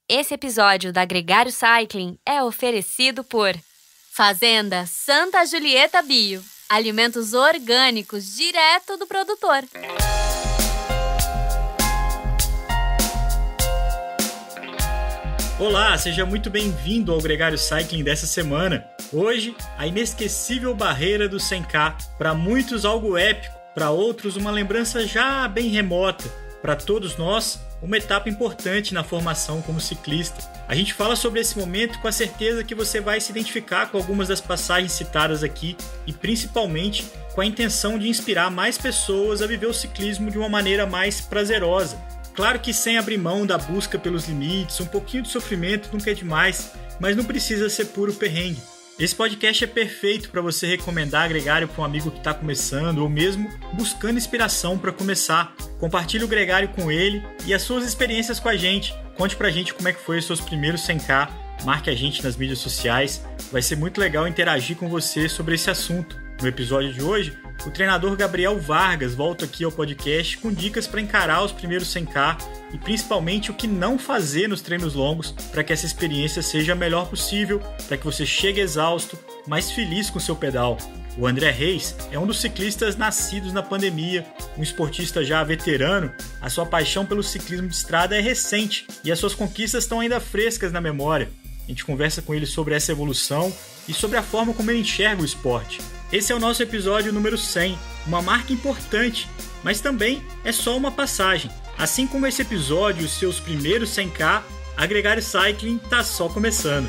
Esse episódio da Gregário Cycling é oferecido por Fazenda Santa Julieta Bio, alimentos orgânicos direto do produtor. Olá, seja muito bem-vindo ao Gregário Cycling dessa semana. Hoje, a inesquecível barreira do 100K. Para muitos, algo épico, para outros, uma lembrança já bem remota. Para todos nós, uma etapa importante na formação como ciclista. A gente fala sobre esse momento com a certeza que você vai se identificar com algumas das passagens citadas aqui e principalmente com a intenção de inspirar mais pessoas a viver o ciclismo de uma maneira mais prazerosa. Claro que sem abrir mão da busca pelos limites, um pouquinho de sofrimento nunca é demais, mas não precisa ser puro perrengue. Esse podcast é perfeito para você recomendar Gregário para um amigo que está começando ou mesmo buscando inspiração para começar. Compartilhe o Gregário com ele e as suas experiências com a gente. Conte pra gente como é que foi os seus primeiros 100K, marque a gente nas mídias sociais. Vai ser muito legal interagir com você sobre esse assunto. No episódio de hoje, o treinador Gabriel Vargas volta aqui ao podcast com dicas para encarar os primeiros 100K e principalmente o que não fazer nos treinos longos para que essa experiência seja a melhor possível, para que você chegue exausto, mas feliz com seu pedal. O André Reis é um dos ciclistas nascidos na pandemia, um esportista já veterano. A sua paixão pelo ciclismo de estrada é recente e as suas conquistas estão ainda frescas na memória. A gente conversa com ele sobre essa evolução e sobre a forma como ele enxerga o esporte. Esse é o nosso episódio número 100, uma marca importante, mas também é só uma passagem. Assim como esse episódio e os seus primeiros 100K, a Gregário Cycling está só começando.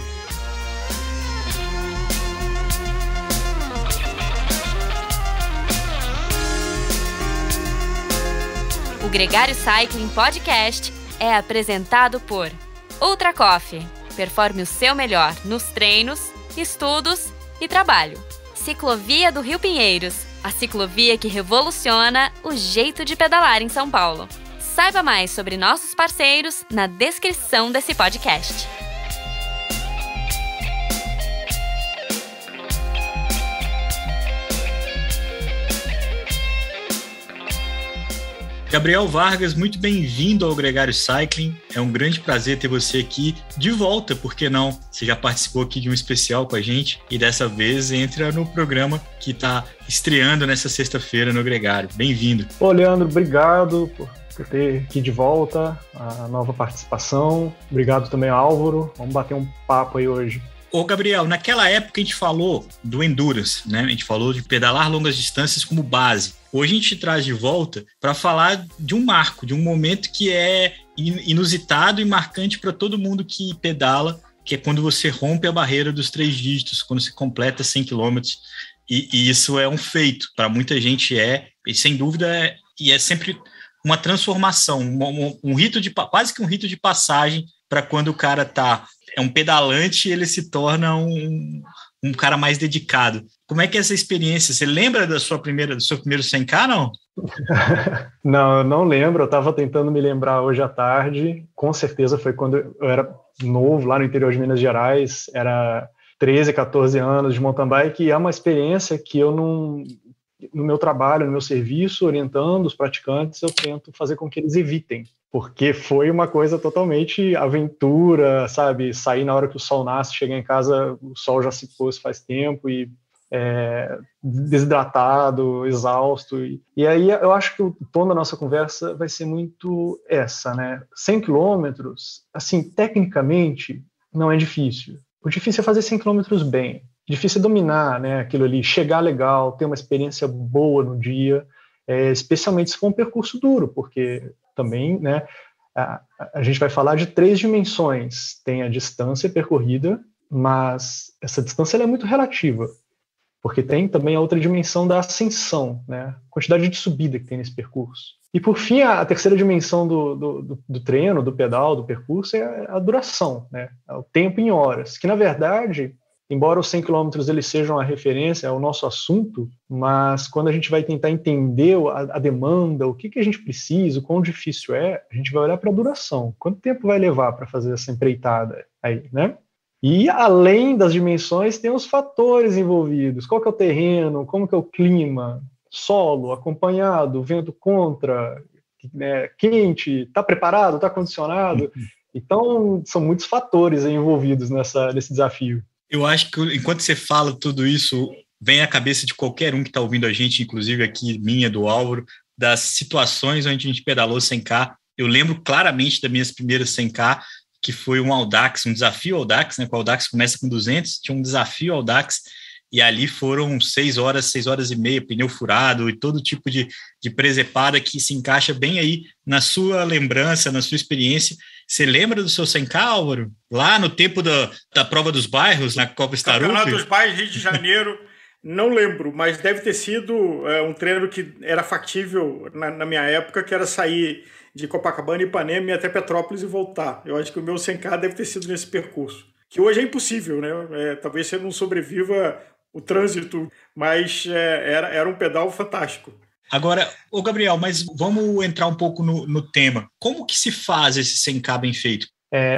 O Gregário Cycling Podcast é apresentado por Ultra Coffee. Performe o seu melhor nos treinos, estudos e trabalho. Ciclovia do Rio Pinheiros, a ciclovia que revoluciona o jeito de pedalar em São Paulo. Saiba mais sobre nossos parceiros na descrição desse podcast. Gabriel Vargas, muito bem-vindo ao Gregário Cycling. É um grande prazer ter você aqui de volta, por que não? Você já participou aqui de um especial com a gente e dessa vez entra no programa que está estreando nessa sexta-feira no Gregário. Bem-vindo. Ô, Leandro, obrigado por ter aqui de volta a nova participação. Obrigado também, Álvaro. Vamos bater um papo aí hoje. Ô, Gabriel, naquela época a gente falou do Endurance, né? A gente falou de pedalar longas distâncias como base. Hoje a gente te traz de volta para falar de um marco, de um momento que é inusitado e marcante para todo mundo que pedala, que é quando você rompe a barreira dos 3 dígitos, quando você completa 100 km. E isso é um feito, para muita gente e sem dúvida é sempre uma transformação, um rito quase que um rito de passagem para quando o cara é um pedalante e ele se torna um cara mais dedicado. Como é que é essa experiência? Você lembra do seu primeiro 100K, não? Não, eu não lembro. Eu estava tentando me lembrar hoje à tarde. Com certeza foi quando eu era novo, lá no interior de Minas Gerais. Era 13, 14 anos de mountain bike. E é uma experiência que eu não... No meu trabalho, no meu serviço, orientando os praticantes, eu tento fazer com que eles evitem. Porque foi uma coisa totalmente aventura, sabe? Sair na hora que o sol nasce, chegar em casa, o sol já se pôs faz tempo e desidratado, exausto. E aí eu acho que o tom da nossa conversa vai ser muito essa, né? 100 quilômetros, assim, tecnicamente, não é difícil. O difícil é fazer 100 quilômetros bem. Difícil é dominar, né, aquilo ali, chegar legal, ter uma experiência boa no dia, especialmente se for um percurso duro, porque também, né, a gente vai falar de 3 dimensões. Tem a distância percorrida, mas essa distância ela é muito relativa, porque tem também a outra dimensão da ascensão, né, a quantidade de subida que tem nesse percurso. E, por fim, a terceira dimensão do treino, do pedal, do percurso, é a duração, né, é o tempo em horas, que, na verdade... Embora os 100 quilômetros eles sejam a referência, é o nosso assunto, mas quando a gente vai tentar entender a demanda, o que a gente precisa, o quão difícil é, a gente vai olhar para a duração. Quanto tempo vai levar para fazer essa empreitada aí, né? E além das dimensões, tem os fatores envolvidos. Qual que é o terreno, como que é o clima, solo, acompanhado, vento contra, quente, está preparado, está condicionado. Então, são muitos fatores envolvidos nesse desafio. Eu acho que enquanto você fala tudo isso, vem à cabeça de qualquer um que está ouvindo a gente, inclusive aqui minha, do Álvaro, das situações onde a gente pedalou 100K. Eu lembro claramente das minhas primeiras 100K, que foi um Audax, um desafio Audax, né? O Audax começa com 200, tinha um desafio Audax, e ali foram 6 horas e meia, pneu furado e todo tipo de presepada que se encaixa bem aí na sua lembrança, na sua experiência. Você lembra do seu 100K, Álvaro? Lá no tempo da prova dos bairros, na Copa Starup? Campeonato dos Bairros, Rio de Janeiro, não lembro, mas deve ter sido um treino que era factível na minha época, que era sair de Copacabana, Ipanema e até Petrópolis e voltar. Eu acho que o meu 100K deve ter sido nesse percurso, que hoje é impossível, né? Talvez você não sobreviva o trânsito, mas era um pedal fantástico. Agora, ô Gabriel, mas vamos entrar um pouco no tema. Como que se faz esse 100K bem feito?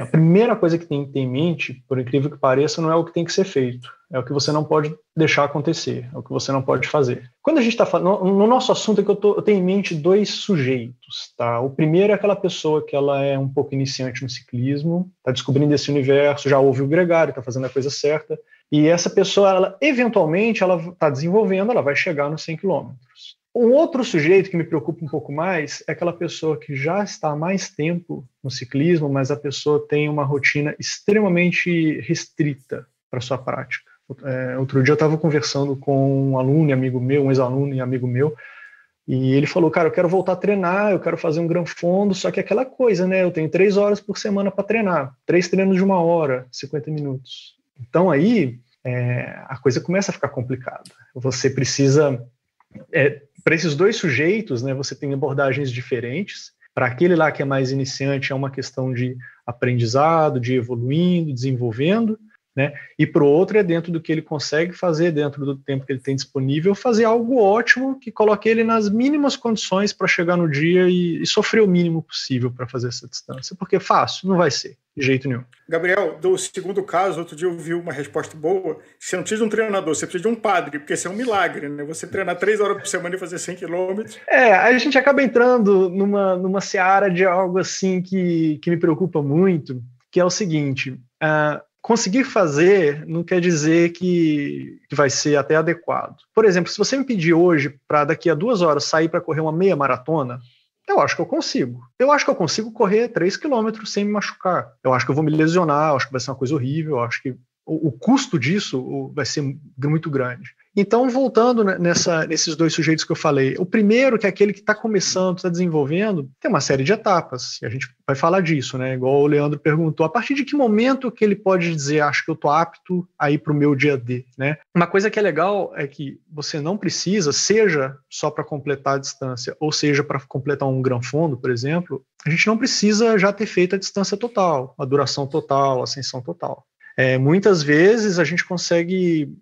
A primeira coisa que tem que ter em mente, por incrível que pareça, não é o que tem que ser feito. É o que você não pode deixar acontecer, é o que você não pode fazer. Quando a gente está falando, no nosso assunto é que eu tenho em mente 2 sujeitos, tá? O primeiro é aquela pessoa que ela é um pouco iniciante no ciclismo, está descobrindo esse universo, já ouve o gregário, está fazendo a coisa certa, e essa pessoa, eventualmente, ela está desenvolvendo, ela vai chegar nos 100 km. Um outro sujeito que me preocupa um pouco mais é aquela pessoa que já está há mais tempo no ciclismo, mas a pessoa tem uma rotina extremamente restrita para sua prática. Outro dia eu estava conversando com um aluno e amigo meu, um ex-aluno e amigo meu, e ele falou, cara, eu quero voltar a treinar, eu quero fazer um Gran Fondo, só que é aquela coisa, né? Eu tenho 3 horas por semana para treinar, 3 treinos de 1 hora, 50 minutos. Então aí a coisa começa a ficar complicada. Você precisa... para esses 2 sujeitos, né, você tem abordagens diferentes. Para aquele lá que é mais iniciante, é uma questão de aprendizado, de evoluindo, desenvolvendo, né? E para o outro é dentro do que ele consegue fazer, dentro do tempo que ele tem disponível, fazer algo ótimo que coloque ele nas mínimas condições para chegar no dia e sofrer o mínimo possível para fazer essa distância. Porque fácil, não vai ser, de jeito nenhum. Gabriel, do segundo caso, outro dia eu vi uma resposta boa. Você não precisa de um treinador, você precisa de um padre, porque isso é um milagre, né? Você treinar 3 horas por semana e fazer 100 quilômetros. A gente acaba entrando numa seara de algo assim que me preocupa muito, que é o seguinte... conseguir fazer não quer dizer que vai ser até adequado. Por exemplo, se você me pedir hoje para daqui a 2 horas sair para correr uma meia maratona, eu acho que eu consigo. Eu acho que eu consigo correr 3 quilômetros sem me machucar. Eu acho que eu vou me lesionar, eu acho que vai ser uma coisa horrível, eu acho que o custo disso vai ser muito grande. Então, voltando nesses 2 sujeitos que eu falei, o primeiro, que é aquele que está começando, está desenvolvendo, tem uma série de etapas, e a gente vai falar disso, né? Igual o Leandro perguntou, a partir de que momento que ele pode dizer, acho que eu estou apto a ir para o meu dia D, né? Uma coisa que é legal é que você não precisa, seja só para completar a distância, ou seja para completar um Gran Fondo, por exemplo, a gente não precisa já ter feito a distância total, a duração total, a ascensão total. Muitas vezes a gente consegue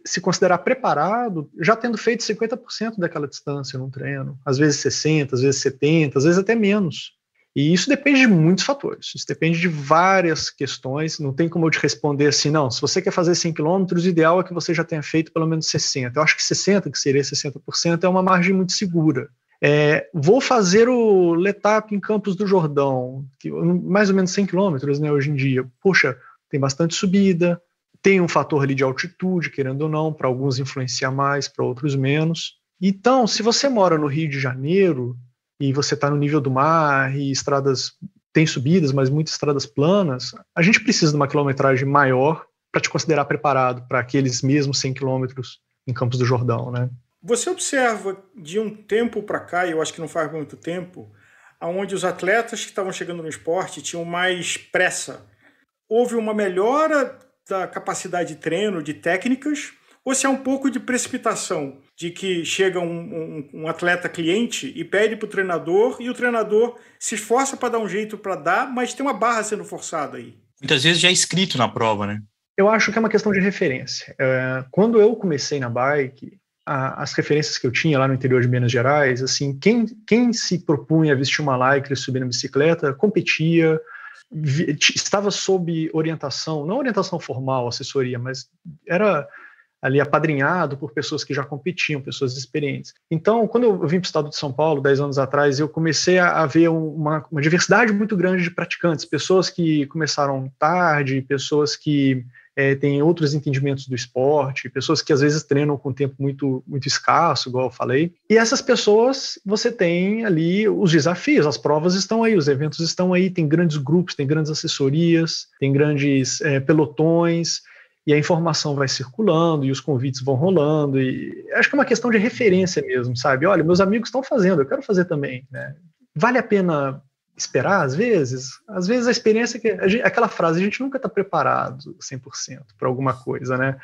se considerar preparado já tendo feito 50% daquela distância num treino, às vezes 60%, às vezes 70%, às vezes até menos. E isso depende de muitos fatores, isso depende de várias questões, não tem como eu te responder assim, não, se você quer fazer 100 km, o ideal é que você já tenha feito pelo menos 60%. Eu acho que 60%, que seria 60%, é uma margem muito segura. Vou fazer o Letap em Campos do Jordão, que mais ou menos 100 km, né, hoje em dia. Poxa, tem bastante subida, tem um fator ali de altitude, querendo ou não, para alguns influenciar mais, para outros menos. Então, se você mora no Rio de Janeiro e você está no nível do mar e estradas tem subidas, mas muitas estradas planas, a gente precisa de uma quilometragem maior para te considerar preparado para aqueles mesmos 100 quilômetros em Campos do Jordão, né? Você observa de um tempo para cá, e eu acho que não faz muito tempo, onde os atletas que estavam chegando no esporte tinham mais pressa. Houve uma melhora da capacidade de treino, de técnicas, ou se é um pouco de precipitação, de que chega um atleta cliente e pede para o treinador, e o treinador se esforça para dar um jeito para dar, mas tem uma barra sendo forçada aí. Muitas vezes já é escrito na prova, né? Eu acho que é uma questão de referência. Quando eu comecei na bike, as referências que eu tinha lá no interior de Minas Gerais, assim, quem se propunha a vestir uma lycra e subir na bicicleta, competia, estava sob orientação, não orientação formal, assessoria, mas era ali apadrinhado por pessoas que já competiam, pessoas experientes. Então, quando eu vim para o estado de São Paulo, 10 anos atrás, eu comecei a ver uma diversidade muito grande de praticantes, pessoas que começaram tarde, pessoas que têm outros entendimentos do esporte, pessoas que às vezes treinam com tempo muito, muito escasso, igual eu falei. E essas pessoas, você tem ali os desafios, as provas estão aí, os eventos estão aí, tem grandes grupos, tem grandes assessorias, tem grandes pelotões, e a informação vai circulando, e os convites vão rolando, e acho que é uma questão de referência mesmo, sabe? Olha, meus amigos estão fazendo, eu quero fazer também, né? Vale a pena esperar, às vezes a experiência, aquela frase, a gente nunca está preparado 100% para alguma coisa, né?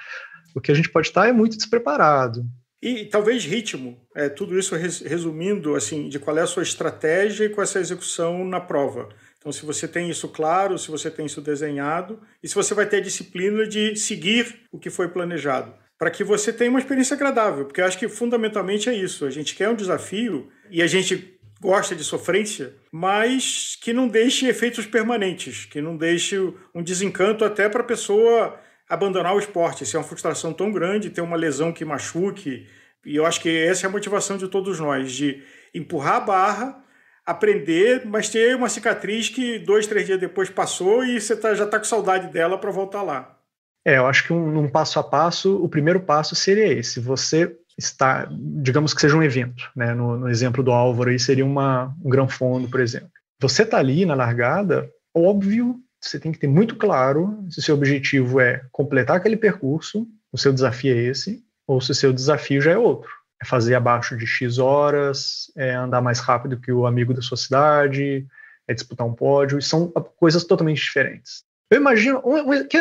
O que a gente pode estar é muito despreparado. E talvez ritmo, tudo isso resumindo, assim, de qual é a sua estratégia e qual é a sua execução na prova. Então, se você tem isso claro, se você tem isso desenhado, e se você vai ter a disciplina de seguir o que foi planejado, para que você tenha uma experiência agradável, porque eu acho que fundamentalmente é isso, a gente quer um desafio e a gente gosta de sofrência, mas que não deixe efeitos permanentes, que não deixe um desencanto até para a pessoa abandonar o esporte. Se é uma frustração tão grande, ter uma lesão que machuque, e eu acho que essa é a motivação de todos nós, de empurrar a barra, aprender, mas ter uma cicatriz que 2, 3 dias depois passou e você já está com saudade dela para voltar lá. Eu acho que num passo a passo, o primeiro passo seria esse. Você está, digamos que seja um evento, né? No exemplo do Álvaro aí seria um Gran Fondo, por exemplo. Você está ali na largada, óbvio, você tem que ter muito claro se o seu objetivo é completar aquele percurso, o seu desafio é esse, ou se o seu desafio já é outro. É fazer abaixo de X horas, é andar mais rápido que o amigo da sua cidade, é disputar um pódio, e são coisas totalmente diferentes. Eu imagino,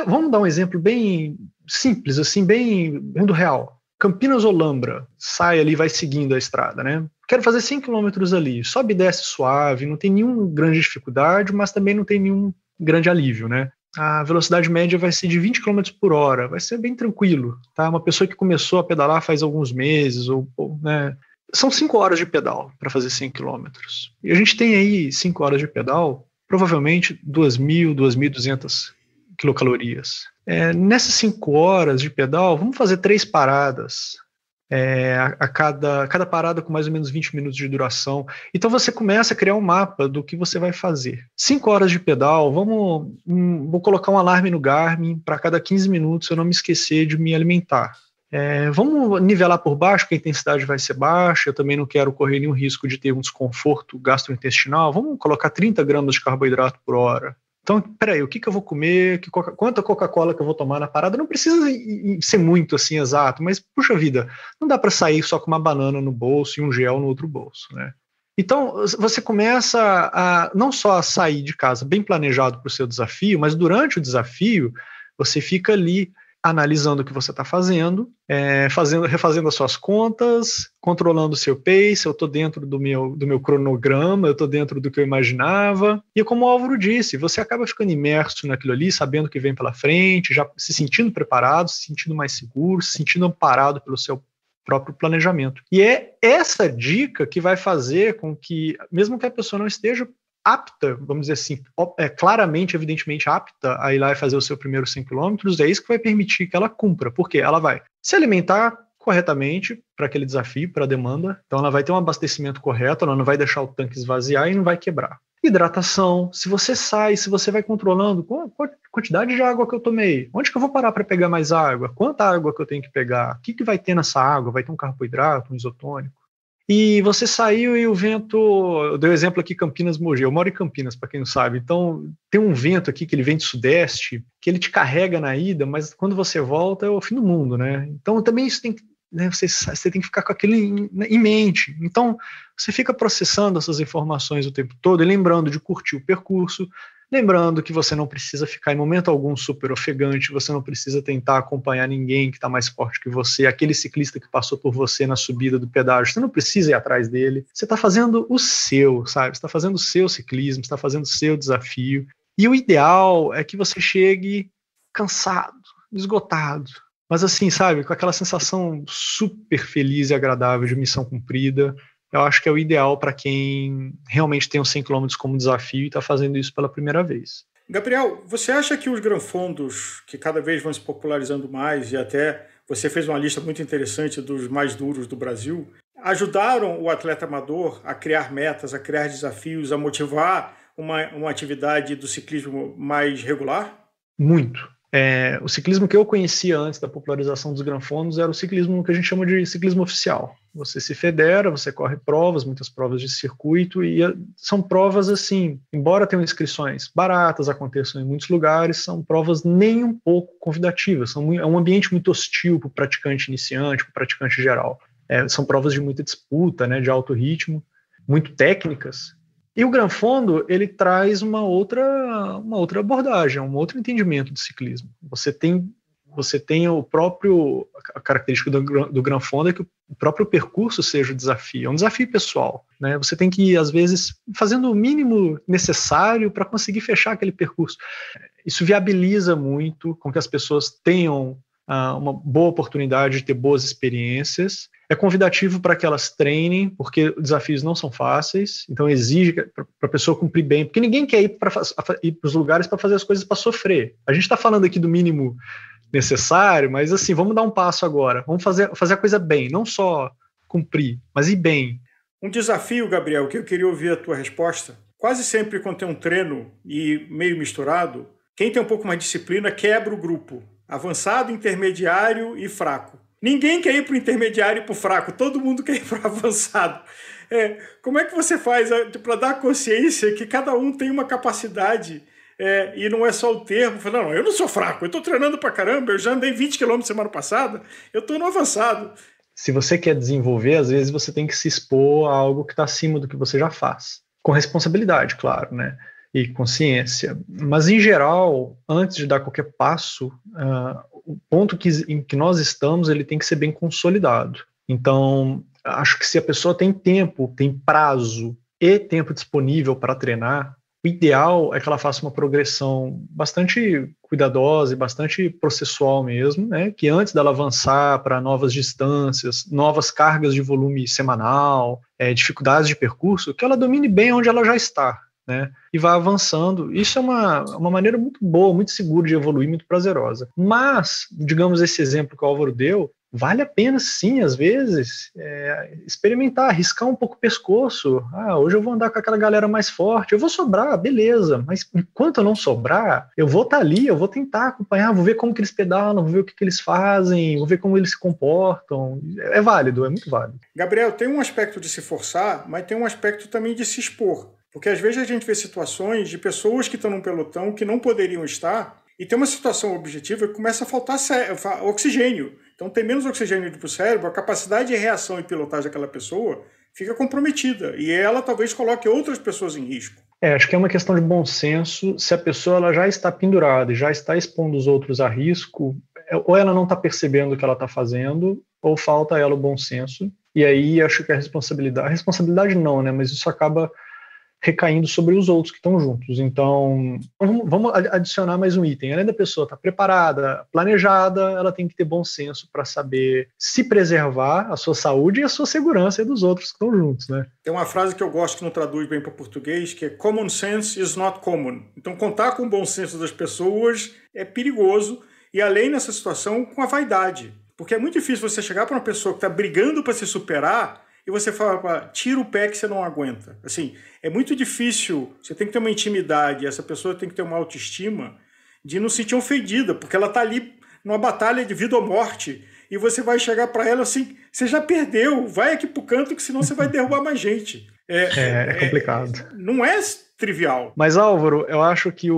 vamos dar um exemplo bem simples, assim, bem do real. Campinas Olambra, sai ali, vai seguindo a estrada, né? Quero fazer 100 km ali, sobe e desce suave, não tem nenhuma grande dificuldade, mas também não tem nenhum grande alívio, né? A velocidade média vai ser de 20 km por hora, vai ser bem tranquilo, tá? Uma pessoa que começou a pedalar faz alguns meses, né? São 5 horas de pedal para fazer 100 km. E a gente tem aí 5 horas de pedal, provavelmente 2.000, 2.200 quilocalorias. Nessas 5 horas de pedal, vamos fazer 3 paradas, cada parada com mais ou menos 20 minutos de duração. Então você começa a criar um mapa do que você vai fazer. 5 horas de pedal, vou colocar um alarme no Garmin para cada 15 minutos eu não me esquecer de me alimentar. Vamos nivelar por baixo, que a intensidade vai ser baixa, eu também não quero correr nenhum risco de ter um desconforto gastrointestinal, vamos colocar 30 gramas de carboidrato por hora. Então, peraí, o que eu vou comer, quanta Coca-Cola que eu vou tomar na parada? Não precisa ser muito assim exato, mas, puxa vida, não dá para sair só com uma banana no bolso e um gel no outro bolso, né? Então, você começa a não só a sair de casa bem planejado para o seu desafio, mas durante o desafio, você fica ali analisando o que você está fazendo, refazendo as suas contas, controlando o seu pace, eu estou dentro do meu cronograma, eu estou dentro do que eu imaginava, e como o Álvaro disse, você acaba ficando imerso naquilo ali, sabendo o que vem pela frente, já se sentindo preparado, se sentindo mais seguro, se sentindo amparado pelo seu próprio planejamento. E é essa dica que vai fazer com que, mesmo que a pessoa não esteja apta, vamos dizer assim, claramente, evidentemente apta a ir lá e fazer o seu primeiro 100 km, é isso que vai permitir que ela cumpra, porque ela vai se alimentar corretamente para aquele desafio, para a demanda, então ela vai ter um abastecimento correto, ela não vai deixar o tanque esvaziar e não vai quebrar. Hidratação, se você vai controlando qual quantidade de água que eu tomei, onde que eu vou parar para pegar mais água, quanta água que eu tenho que pegar, o que vai ter nessa água, vai ter um carboidrato, um isotônico. E você saiu e o vento, eu dei o exemplo aqui Campinas Mogi, eu moro em Campinas, para quem não sabe, então tem um vento aqui que ele vem de sudeste, que ele te carrega na ida, mas quando você volta é o fim do mundo, né? Então também isso tem que, né, você tem que ficar com aquilo em mente. Então você fica processando essas informações o tempo todo e lembrando de curtir o percurso, lembrando que você não precisa ficar em momento algum super ofegante, você não precisa tentar acompanhar ninguém que está mais forte que você, aquele ciclista que passou por você na subida do pedágio, você não precisa ir atrás dele, você está fazendo o seu, sabe? Você está fazendo o seu ciclismo, você está fazendo o seu desafio, e o ideal é que você chegue cansado, esgotado, mas assim, sabe, com aquela sensação super feliz e agradável de missão cumprida. Eu acho que é o ideal para quem realmente tem os 100 km como desafio e está fazendo isso pela primeira vez. Gabriel, você acha que os Gran Fondos, que cada vez vão se popularizando mais e até você fez uma lista muito interessante dos mais duros do Brasil, ajudaram o atleta amador a criar metas, a criar desafios, a motivar uma atividade do ciclismo mais regular? Muito. O ciclismo que eu conhecia antes da popularização dos granfondos era o ciclismo que a gente chama de ciclismo oficial. Você se federa, você corre provas, muitas provas de circuito, e são provas assim, embora tenham inscrições baratas, aconteçam em muitos lugares, são provas nem um pouco convidativas, é um ambiente muito hostil para o praticante iniciante, para o praticante geral. São provas de muita disputa, né, de alto ritmo, muito técnicas. E o granfondo, ele traz uma outra abordagem, um outro entendimento do ciclismo. Você tem a característica do granfondo é que o próprio percurso seja o desafio, é um desafio pessoal, né? Você tem que ir, às vezes, fazendo o mínimo necessário para conseguir fechar aquele percurso. Isso viabiliza muito com que as pessoas tenham uma boa oportunidade de ter boas experiências. É convidativo para que elas treinem, porque os desafios não são fáceis, então exige para a pessoa cumprir bem, porque ninguém quer ir para os lugares para fazer as coisas para sofrer. A gente está falando aqui do mínimo necessário, mas assim, vamos dar um passo agora, vamos fazer a coisa bem, não só cumprir, mas ir bem. Um desafio, Gabriel, que eu queria ouvir a tua resposta. Quase sempre quando tem um treino e meio misturado, quem tem um pouco mais de disciplina quebra o grupo. Avançado, intermediário e fraco. Ninguém quer ir para o intermediário e para o fraco, todo mundo quer ir para o avançado. Como é que você faz para dar consciência que cada um tem uma capacidade e não é só o termo? Não, eu não sou fraco, eu estou treinando para caramba, eu já andei 20 km semana passada, eu estou no avançado. Se você quer desenvolver, às vezes você tem que se expor a algo que está acima do que você já faz. Com responsabilidade, claro, né? E consciência. Mas, em geral, antes de dar qualquer passo, o ponto em que nós estamos, ele tem que ser bem consolidado. Então, acho que se a pessoa tem tempo, tem prazo e tempo disponível para treinar, o ideal é que ela faça uma progressão bastante cuidadosa e bastante processual mesmo, né? Que antes dela avançar para novas distâncias, novas cargas de volume semanal, dificuldades de percurso, que ela domine bem onde ela já está, né, e vai avançando. Isso é uma maneira muito boa, muito segura de evoluir, muito prazerosa. Mas, digamos, esse exemplo que o Álvaro deu, vale a pena sim, às vezes, experimentar, arriscar um pouco o pescoço. Hoje eu vou andar com aquela galera mais forte, eu vou sobrar, beleza, mas enquanto eu não sobrar, eu vou estar ali, eu vou tentar acompanhar, vou ver como que eles pedalam, vou ver o que eles fazem, vou ver como eles se comportam. É válido, é muito válido. Gabriel, tem um aspecto de se forçar, mas tem um aspecto também de se expor. Porque às vezes a gente vê situações de pessoas que estão num pelotão que não poderiam estar e tem uma situação objetiva que começa a faltar oxigênio. Então tem menos oxigênio para o cérebro, a capacidade de reação e pilotagem daquela pessoa fica comprometida e ela talvez coloque outras pessoas em risco. Acho que é uma questão de bom senso. Se a pessoa ela já está pendurada e já está expondo os outros a risco, ou ela não está percebendo o que ela está fazendo, ou falta a ela o bom senso. E aí acho que a responsabilidade não, né? Mas isso acaba recaindo sobre os outros que estão juntos. Então, vamos adicionar mais um item. Além da pessoa estar preparada, planejada, ela tem que ter bom senso para saber se preservar a sua saúde e a sua segurança e dos outros que estão juntos, né? Tem uma frase que eu gosto que não traduz bem para português, que é common sense is not common. Então, contar com o bom senso das pessoas é perigoso e, além nessa situação, com a vaidade. Porque é muito difícil você chegar para uma pessoa que está brigando para se superar e você fala, tira o pé que você não aguenta. Assim, é muito difícil, você tem que ter uma intimidade, essa pessoa tem que ter uma autoestima de não se sentir ofendida, porque ela está ali numa batalha de vida ou morte, e você vai chegar para ela assim, você já perdeu, vai aqui pro canto que senão você vai derrubar mais gente. É complicado. Não é trivial. Mas, Álvaro, eu acho que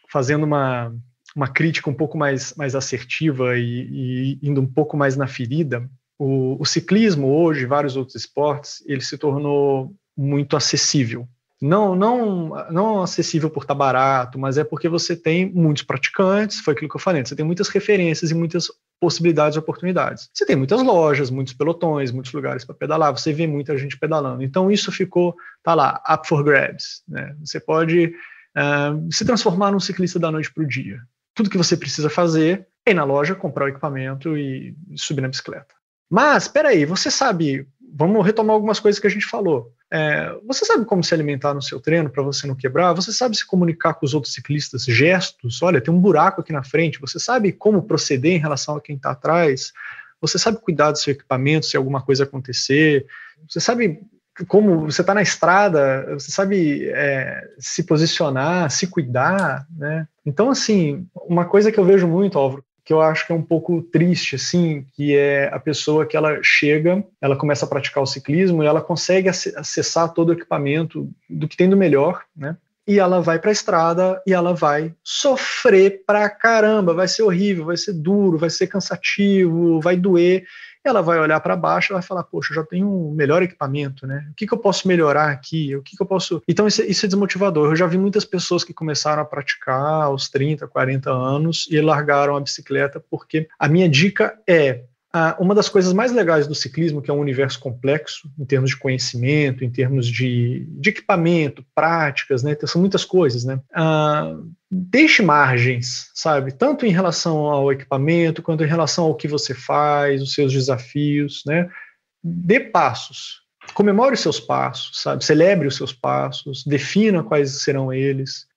fazendo uma crítica um pouco mais assertiva e indo um pouco mais na ferida, o ciclismo hoje, vários outros esportes, ele se tornou muito acessível. Não acessível por estar barato, mas é porque você tem muitos praticantes, foi aquilo que eu falei, você tem muitas referências e muitas possibilidades e oportunidades. Você tem muitas lojas, muitos pelotões, muitos lugares para pedalar, você vê muita gente pedalando. Então isso tá lá, up for grabs, né? Você pode se transformar num ciclista da noite para o dia. Tudo que você precisa fazer é ir na loja, comprar o equipamento e subir na bicicleta. Mas, espera aí, você sabe, vamos retomar algumas coisas que a gente falou. Você sabe como se alimentar no seu treino para você não quebrar? Você sabe se comunicar com os outros ciclistas? Gestos, olha, tem um buraco aqui na frente. Você sabe como proceder em relação a quem está atrás? Você sabe cuidar do seu equipamento se alguma coisa acontecer? Você sabe como você está na estrada? Você sabe se posicionar, se cuidar, né? Então, assim, uma coisa que eu vejo muito, Álvaro, que eu acho que é um pouco triste, assim, que é a pessoa que ela chega, ela começa a praticar o ciclismo e ela consegue acessar todo o equipamento do que tem do melhor, né? E ela vai para a estrada e ela vai sofrer pra caramba, vai ser horrível, vai ser duro, vai ser cansativo, vai doer. Ela vai olhar para baixo e vai falar, poxa, eu já tenho um melhor equipamento, né? O que eu posso melhorar aqui? O que eu posso... Então isso é desmotivador. Eu já vi muitas pessoas que começaram a praticar aos 30, 40 anos e largaram a bicicleta, porque a minha dica é uma das coisas mais legais do ciclismo, que é um universo complexo, em termos de conhecimento, em termos de equipamento, práticas, né? São muitas coisas, né? Deixe margens, sabe? Tanto em relação ao equipamento, quanto em relação ao que você faz, os seus desafios, né? Dê passos. Comemore os seus passos, sabe? Celebre os seus passos, defina quais serão eles.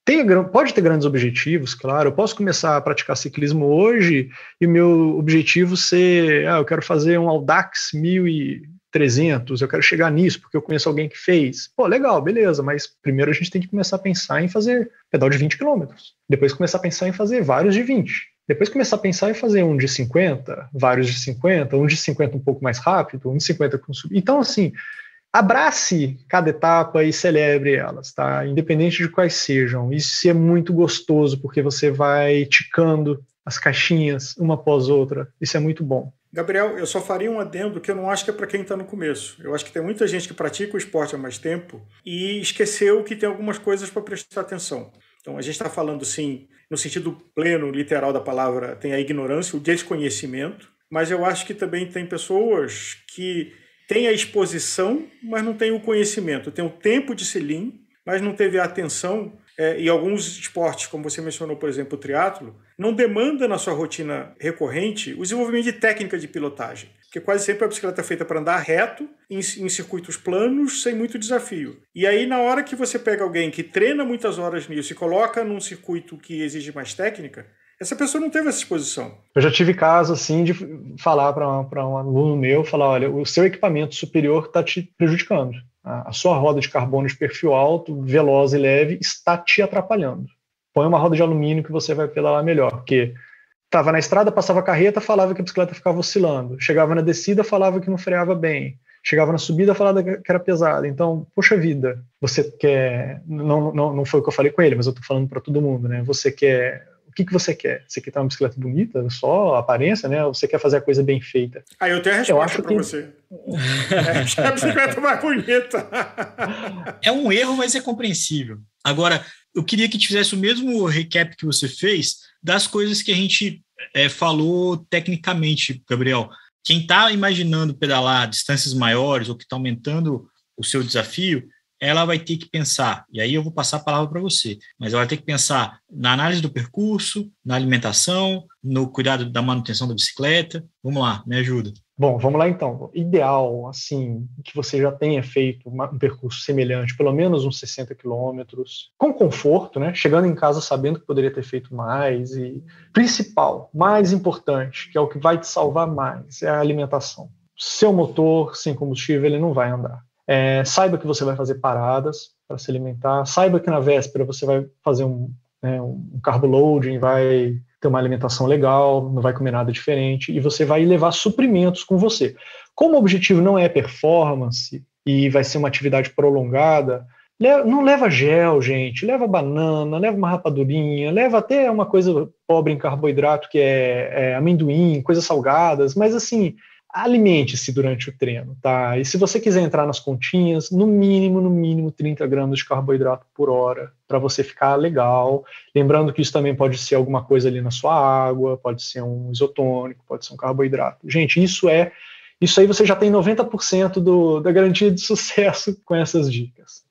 Pode ter grandes objetivos, claro. Eu posso começar a praticar ciclismo hoje e o meu objetivo ser, eu quero fazer um Audax 1300, eu quero chegar nisso porque eu conheço alguém que fez. Pô, legal, beleza, mas primeiro a gente tem que começar a pensar em fazer pedal de 20 km. Depois começar a pensar em fazer vários de 20. Depois começar a pensar em fazer um de 50, vários de 50, um de 50 um pouco mais rápido, um de 50 com subida. Então, assim, abrace cada etapa e celebre elas, tá? Independente de quais sejam. Isso é muito gostoso, porque você vai ticando as caixinhas uma após outra. Isso é muito bom. Gabriel, eu só faria um adendo que eu não acho que é para quem está no começo. Eu acho que tem muita gente que pratica o esporte há mais tempo e esqueceu que tem algumas coisas para prestar atenção. Então, a gente está falando, sim, no sentido pleno, literal da palavra, tem a ignorância, o desconhecimento, mas eu acho que também tem pessoas que têm a exposição, mas não têm o conhecimento. Tem o tempo de selim, mas não teve a atenção. E alguns esportes, como você mencionou, por exemplo, o triatlo, não demanda na sua rotina recorrente o desenvolvimento de técnica de pilotagem. Porque quase sempre a bicicleta é feita para andar reto, em circuitos planos, sem muito desafio. E aí, na hora que você pega alguém que treina muitas horas nisso e coloca num circuito que exige mais técnica, essa pessoa não teve essa exposição. Eu já tive caso, assim, de falar para um aluno meu, falar, olha, o seu equipamento superior está te prejudicando. A sua roda de carbono de perfil alto, veloz e leve, está te atrapalhando. Põe uma roda de alumínio que você vai pedalar melhor, porque estava na estrada, passava a carreta, falava que a bicicleta ficava oscilando. Chegava na descida, falava que não freava bem. Chegava na subida, falava que era pesada. Então, poxa vida, você quer... Não foi o que eu falei com ele, mas eu estou falando para todo mundo, né? Você quer... O que você quer? Você quer ter uma bicicleta bonita, só a aparência, né? Ou você quer fazer a coisa bem feita? Eu tenho a resposta para você. A bicicleta mais bonita. É um erro, mas é compreensível. Agora, eu queria que te fizesse o mesmo recap que você fez das coisas que a gente falou tecnicamente, Gabriel. Quem está imaginando pedalar distâncias maiores ou que está aumentando o seu desafio, ela vai ter que pensar, e aí eu vou passar a palavra para você, mas ela vai ter que pensar na análise do percurso, na alimentação, no cuidado da manutenção da bicicleta. Vamos lá, me ajuda. Bom, vamos lá então. Ideal, assim, que você já tenha feito um percurso semelhante, pelo menos uns 60 quilômetros, com conforto, né? Chegando em casa sabendo que poderia ter feito mais. E principal, mais importante, que é o que vai te salvar mais, é a alimentação. Seu motor sem combustível, ele não vai andar. Saiba que você vai fazer paradas para se alimentar, saiba que na véspera você vai fazer um carbo loading, vai ter uma alimentação legal, não vai comer nada diferente, e você vai levar suprimentos com você. Como o objetivo não é performance e vai ser uma atividade prolongada, não leva gel, gente, leva banana, leva uma rapadurinha, leva até uma coisa pobre em carboidrato, que é amendoim, coisas salgadas, mas assim... Alimente-se durante o treino, tá? E se você quiser entrar nas continhas, no mínimo 30 gramas de carboidrato por hora, para você ficar legal. Lembrando que isso também pode ser alguma coisa ali na sua água, pode ser um isotônico, pode ser um carboidrato. Gente, isso aí você já tem 90% da garantia de sucesso com essas dicas.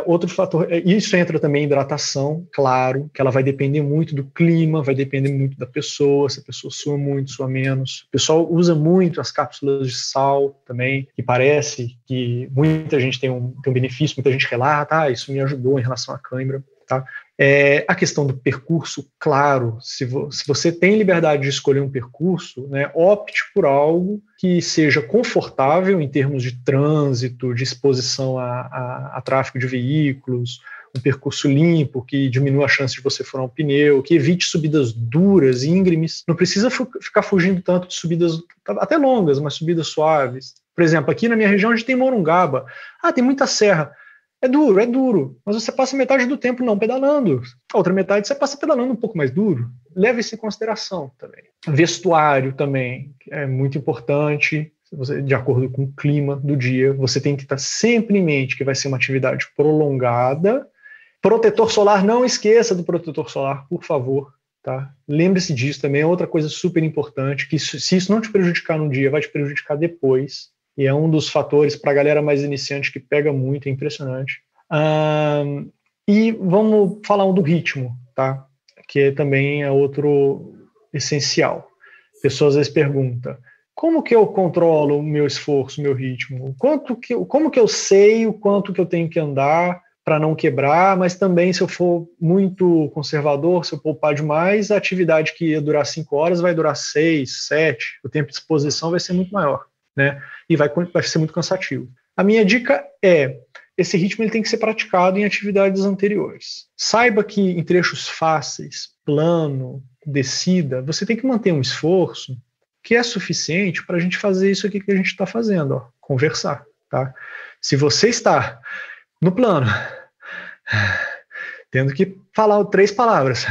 Outro fator, isso entra também em hidratação, claro, que ela vai depender muito do clima, vai depender muito da pessoa, se a pessoa sua muito, sua menos. O pessoal usa muito as cápsulas de sal também, que parece que muita gente tem um benefício, muita gente relata, isso me ajudou em relação à cãibra. Tá? A questão do percurso, claro, se você tem liberdade de escolher um percurso, né, opte por algo que seja confortável em termos de trânsito, de exposição a tráfego de veículos, um percurso limpo, que diminua a chance de você furar um pneu, que evite subidas duras, íngremes. Não precisa ficar fugindo tanto de subidas até longas, mas subidas suaves. Por exemplo, aqui na minha região a gente tem Morungaba. Tem muita serra. É duro, mas você passa metade do tempo não pedalando. A outra metade você passa pedalando um pouco mais duro. Leve isso em consideração também. Vestuário também é muito importante, de acordo com o clima do dia. Você tem que estar sempre em mente que vai ser uma atividade prolongada. Protetor solar, não esqueça do protetor solar, por favor. Tá? Lembre-se disso também, é outra coisa super importante, que se isso não te prejudicar no dia, vai te prejudicar depois. E é um dos fatores para a galera mais iniciante que pega muito, é impressionante. E vamos falar do ritmo, tá? Que também é outro essencial. Pessoas às vezes perguntam, como que eu controlo o meu esforço, o meu ritmo? Como que eu sei o quanto que eu tenho que andar para não quebrar, mas também se eu for muito conservador, se eu poupar demais, a atividade que ia durar 5 horas vai durar 6, 7, o tempo de exposição vai ser muito maior. Né? E vai ser muito cansativo. A minha dica esse ritmo ele tem que ser praticado em atividades anteriores. Saiba que em trechos fáceis, plano, descida, você tem que manter um esforço que é suficiente para a gente fazer isso aqui que a gente está fazendo, conversar. Tá? Se você está no plano, tendo que falar 3 palavras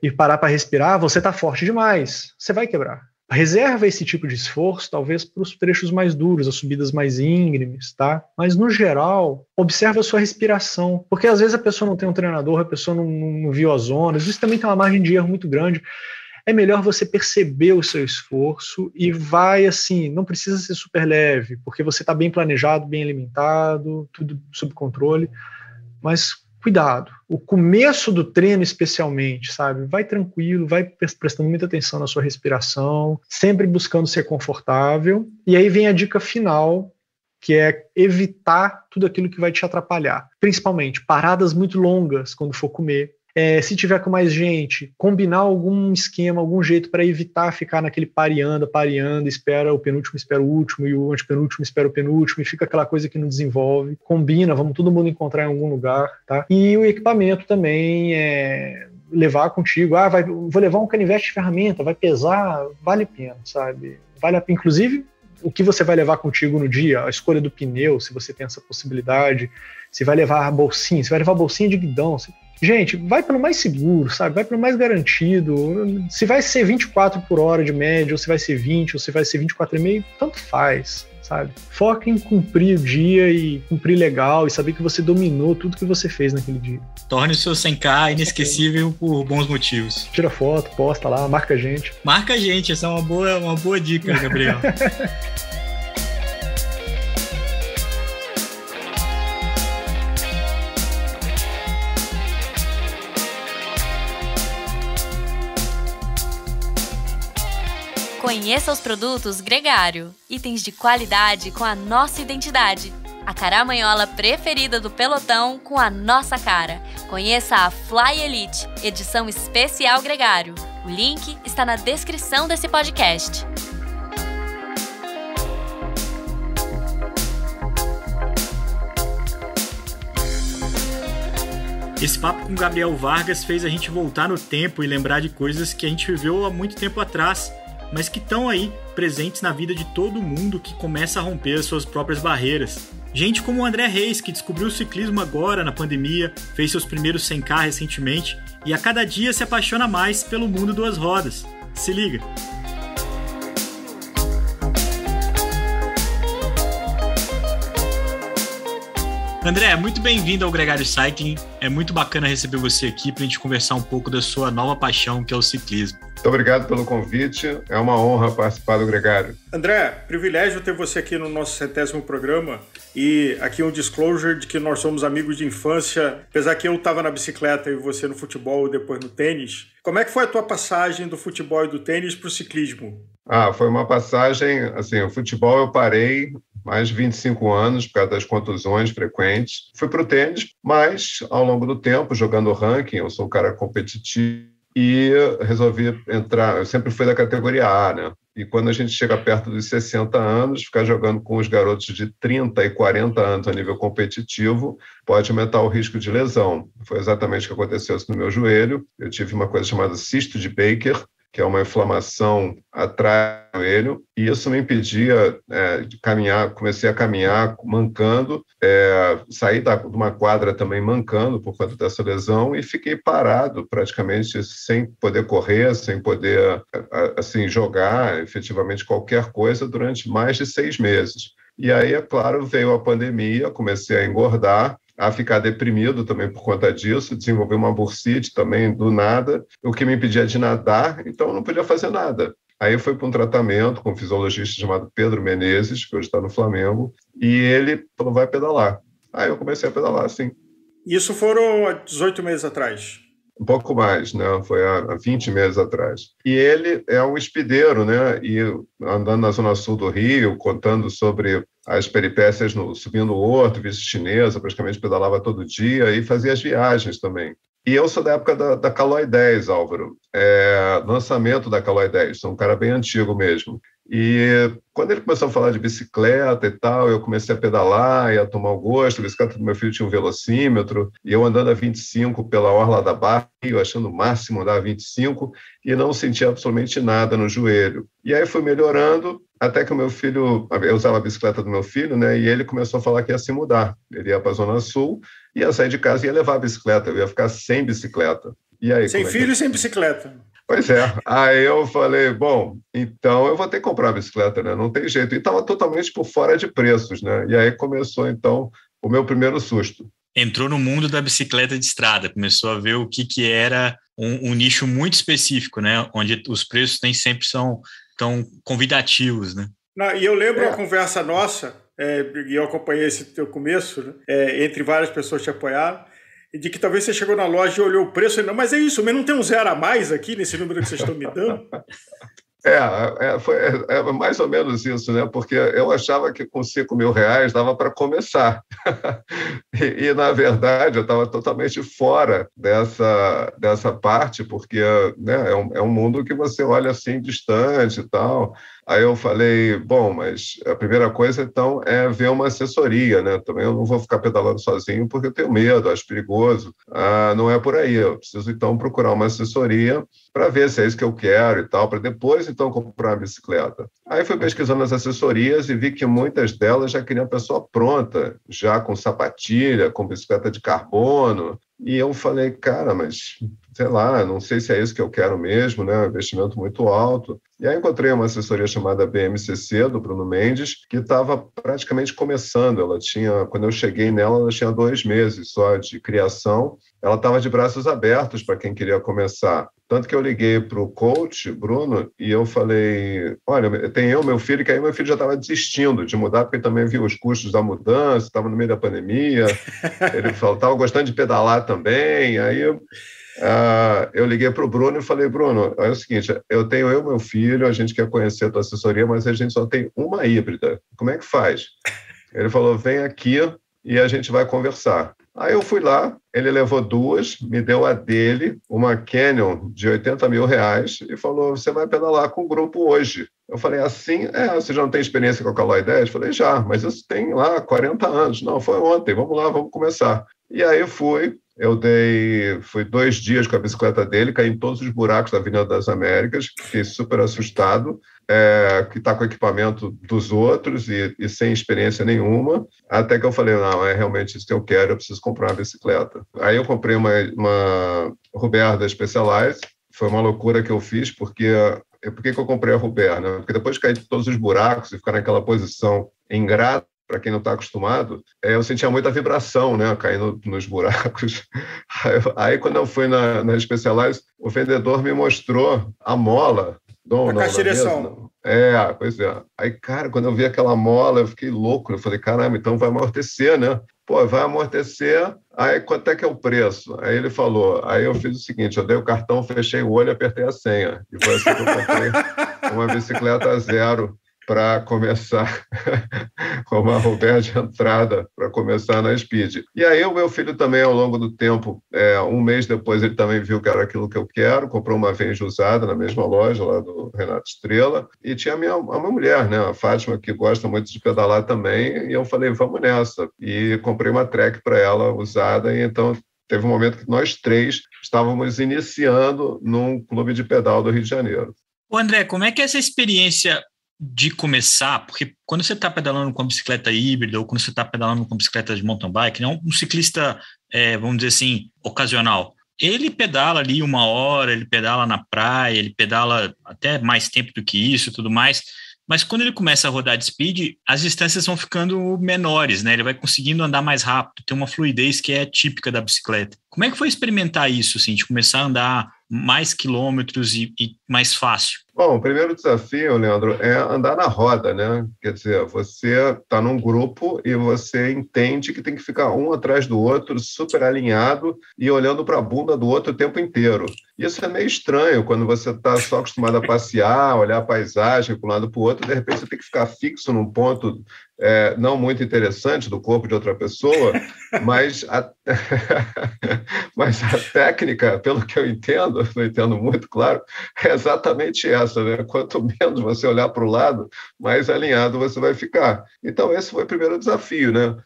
e parar para respirar, você está forte demais, você vai quebrar. Reserva esse tipo de esforço, talvez, para os trechos mais duros, as subidas mais íngremes, tá? Mas, no geral, observa a sua respiração, porque às vezes a pessoa não tem um treinador, a pessoa não viu as zonas, isso também tem uma margem de erro muito grande. É melhor você perceber o seu esforço e vai, assim, não precisa ser super leve, porque você está bem planejado, bem alimentado, tudo sob controle, mas cuidado, o começo do treino especialmente, sabe? Vai tranquilo, vai prestando muita atenção na sua respiração, sempre buscando ser confortável. E aí vem a dica final, que é evitar tudo aquilo que vai te atrapalhar. Principalmente paradas muito longas quando for comer. Se tiver com mais gente, combinar algum esquema, algum jeito para evitar ficar naquele pareando, espera o penúltimo, espera o último, e o antepenúltimo espera o penúltimo, e fica aquela coisa que não desenvolve. Combina, vamos todo mundo encontrar em algum lugar, tá? E o equipamento também levar contigo. Vou levar um canivete de ferramenta, vai pesar, vale a pena, sabe? Vale a pena, inclusive, o que você vai levar contigo no dia, a escolha do pneu, se você tem essa possibilidade, se vai levar bolsinha, se vai levar bolsinha de guidão. Gente, vai pelo mais seguro, sabe? Vai pelo mais garantido. Se vai ser 24 por hora de média, ou se vai ser 20, ou se vai ser 24,5, tanto faz, sabe? Foca em cumprir o dia e cumprir legal e saber que você dominou tudo que você fez naquele dia. Torne o seu 100K inesquecível por bons motivos. Tira foto, posta lá, marca a gente. Marca a gente, essa é uma boa dica, Gabriel. Conheça os produtos Gregário, itens de qualidade com a nossa identidade. A caramanhola preferida do pelotão com a nossa cara. Conheça a Fly Elite, edição especial Gregário. O link está na descrição desse podcast. Esse papo com o Gabriel Vargas fez a gente voltar no tempo e lembrar de coisas que a gente viveu há muito tempo atrás, mas que estão aí, presentes na vida de todo mundo que começa a romper as suas próprias barreiras. Gente como o André Reis, que descobriu o ciclismo agora na pandemia, fez seus primeiros 100K recentemente e a cada dia se apaixona mais pelo mundo das rodas. Se liga! André, muito bem-vindo ao Gregário Cycling. É muito bacana receber você aqui para a gente conversar um pouco da sua nova paixão, que é o ciclismo. Muito obrigado pelo convite. É uma honra participar do Gregário. André, privilégio ter você aqui no nosso 70º programa. E aqui um disclosure de que nós somos amigos de infância. Apesar que eu estava na bicicleta e você no futebol e depois no tênis. Como é que foi a tua passagem do futebol e do tênis para o ciclismo? Foi uma passagem, assim, o futebol eu parei mais de 25 anos por causa das contusões frequentes. Fui para o tênis, mas ao longo do tempo, jogando ranking, eu sou um cara competitivo e resolvi entrar, eu sempre fui da categoria A, né? E quando a gente chega perto dos 60 anos, ficar jogando com os garotos de 30 e 40 anos a nível competitivo pode aumentar o risco de lesão. Foi exatamente o que aconteceu no meu joelho. Eu tive uma coisa chamada cisto de Baker, que é uma inflamação atrás do joelho, e isso me impedia de caminhar. Comecei a caminhar mancando, saí de uma quadra também mancando por conta dessa lesão e fiquei parado praticamente sem poder correr, sem poder assim, jogar efetivamente qualquer coisa durante mais de 6 meses. E aí, é claro, veio a pandemia, comecei a engordar, a ficar deprimido também por conta disso, desenvolvi uma bursite também do nada, o que me impedia de nadar, então eu não podia fazer nada. Aí fui para um tratamento com um fisiologista chamado Pedro Menezes, que hoje está no Flamengo, e ele falou, vai pedalar. Aí eu comecei a pedalar, sim. Isso foram há 18 meses atrás? Um pouco mais, né? Foi há 20 meses atrás. E ele é um espideiro, né? E andando na zona sul do Rio, contando sobre as peripécias subindo o Horto, Vista Chinesa, praticamente pedalava todo dia e fazia as viagens também. E eu sou da época da Caloi 10, Álvaro. Lançamento da Caloi 10, sou um cara bem antigo mesmo. E quando ele começou a falar de bicicleta e tal, eu comecei a pedalar e a tomar o gosto. A bicicleta do meu filho tinha um velocímetro, e eu andando a 25 pela orla da Barra, eu achando o máximo andar a 25, e não sentia absolutamente nada no joelho. E aí fui melhorando, até que o meu filho, eu usava a bicicleta do meu filho, né? E ele começou a falar que ia se mudar. Ele ia para a Zona Sul, ia sair de casa e ia levar a bicicleta, eu ia ficar sem bicicleta. E aí, sem filho e sem bicicleta. Pois é. Aí eu falei, bom, então eu vou ter que comprar a bicicleta, né? Não tem jeito. E estava totalmente por fora de preços, né? E aí começou, então, o meu primeiro susto. Entrou no mundo da bicicleta de estrada, começou a ver o que era um nicho muito específico, né? Onde os preços nem sempre são tão convidativos, né? E eu lembro a conversa nossa, e eu acompanhei esse teu começo, né? Entre várias pessoas te apoiaram, de que talvez você chegou na loja e olhou o preço e não, mas é isso, mas não tem um 0 a mais aqui nesse número que vocês estão me dando? Foi mais ou menos isso, né? Porque eu achava que com R$5.000 dava para começar. E, na verdade, eu estava totalmente fora dessa parte, porque, né, é um mundo que você olha assim distante e tal. Aí eu falei, bom, mas a primeira coisa, então, é ver uma assessoria, né? Também eu não vou ficar pedalando sozinho porque eu tenho medo, acho perigoso. Não é por aí. Eu preciso, então, procurar uma assessoria para ver se é isso que eu quero e tal, para depois, então, comprar uma bicicleta. Aí fui pesquisando as assessorias e vi que muitas delas já queriam a pessoa pronta, já com sapatilha, com bicicleta de carbono. E eu falei, cara, mas, sei lá, não sei se é isso que eu quero mesmo, né? Um investimento muito alto. E aí encontrei uma assessoria chamada BMCC, do Bruno Mendes, que estava praticamente começando. Ela tinha, quando eu cheguei nela, ela tinha 2 meses só de criação. Ela estava de braços abertos para quem queria começar. Tanto que eu liguei para o coach, Bruno, e eu falei, olha, tem meu filho, que aí meu filho já estava desistindo de mudar, porque também viu os custos da mudança, estava no meio da pandemia, ele falou, estava gostando de pedalar também, aí eu liguei para o Bruno e falei, Bruno, é o seguinte, eu tenho eu e meu filho, a gente quer conhecer a tua assessoria, mas a gente só tem uma híbrida, como é que faz? Ele falou, vem aqui e a gente vai conversar. Aí eu fui lá, ele levou 2, me deu a dele, uma Canyon de R$80.000 e falou, você vai pedalar com o grupo hoje. Eu falei, assim, você já não tem experiência com a Caloi 10? Eu falei, já, mas isso tem lá 40 anos. Não, foi ontem, vamos lá, vamos começar. E aí fui 2 dias com a bicicleta dele, caí em todos os buracos da Avenida das Américas, fiquei super assustado, que está com o equipamento dos outros e sem experiência nenhuma, até que eu falei, não, é realmente isso que eu quero, eu preciso comprar uma bicicleta. Aí eu comprei uma Hubert da Specialized, foi uma loucura que eu fiz, porque... Por que eu comprei a Hubert, né? Porque depois de cair em todos os buracos e ficar naquela posição ingrata, para quem não está acostumado, eu sentia muita vibração, né, caindo nos buracos. Aí quando eu fui na Specialized, o vendedor me mostrou a mola. A caixa de direção. Pois é. Aí, cara, quando eu vi aquela mola, eu fiquei louco. Eu falei, caramba, então vai amortecer, né? Pô, vai amortecer, aí quanto é que é o preço? Aí ele falou, aí eu fiz o seguinte, eu dei o cartão, fechei o olho e apertei a senha. E foi assim que eu comprei uma bicicleta zero para começar, uma Robert de entrada para começar na Speed. E aí o meu filho também, ao longo do tempo, um mês depois, ele também viu que era aquilo que eu quero, comprou uma Venge usada na mesma loja lá do Renato Estrela, e tinha a minha mulher, né, a Fátima, que gosta muito de pedalar também, e eu falei, vamos nessa. E comprei uma Trek para ela usada, e então teve um momento que nós três estávamos iniciando num clube de pedal do Rio de Janeiro. Ô André, como é que é essa experiência de começar? Porque quando você está pedalando com bicicleta híbrida ou quando você está pedalando com bicicleta de mountain bike, não um ciclista, vamos dizer assim, ocasional, ele pedala ali 1 hora, ele pedala na praia, ele pedala até mais tempo do que isso e tudo mais, mas quando ele começa a rodar de speed, as distâncias vão ficando menores, né? Ele vai conseguindo andar mais rápido, tem uma fluidez que é típica da bicicleta. Como é que foi experimentar isso, assim, de começar a andar mais quilômetros e mais fácil? Bom, o primeiro desafio, Leandro, é andar na roda, né? Quer dizer, você está num grupo e você entende que tem que ficar um atrás do outro, super alinhado e olhando para a bunda do outro o tempo inteiro. Isso é meio estranho quando você está só acostumado a passear, olhar a paisagem para um lado para o outro, de repente você tem que ficar fixo num ponto não muito interessante do corpo de outra pessoa, mas mas a técnica, pelo que eu entendo, não entendo muito, claro, é exatamente essa, né? Quanto menos você olhar para o lado, mais alinhado você vai ficar. Então, esse foi o primeiro desafio, né?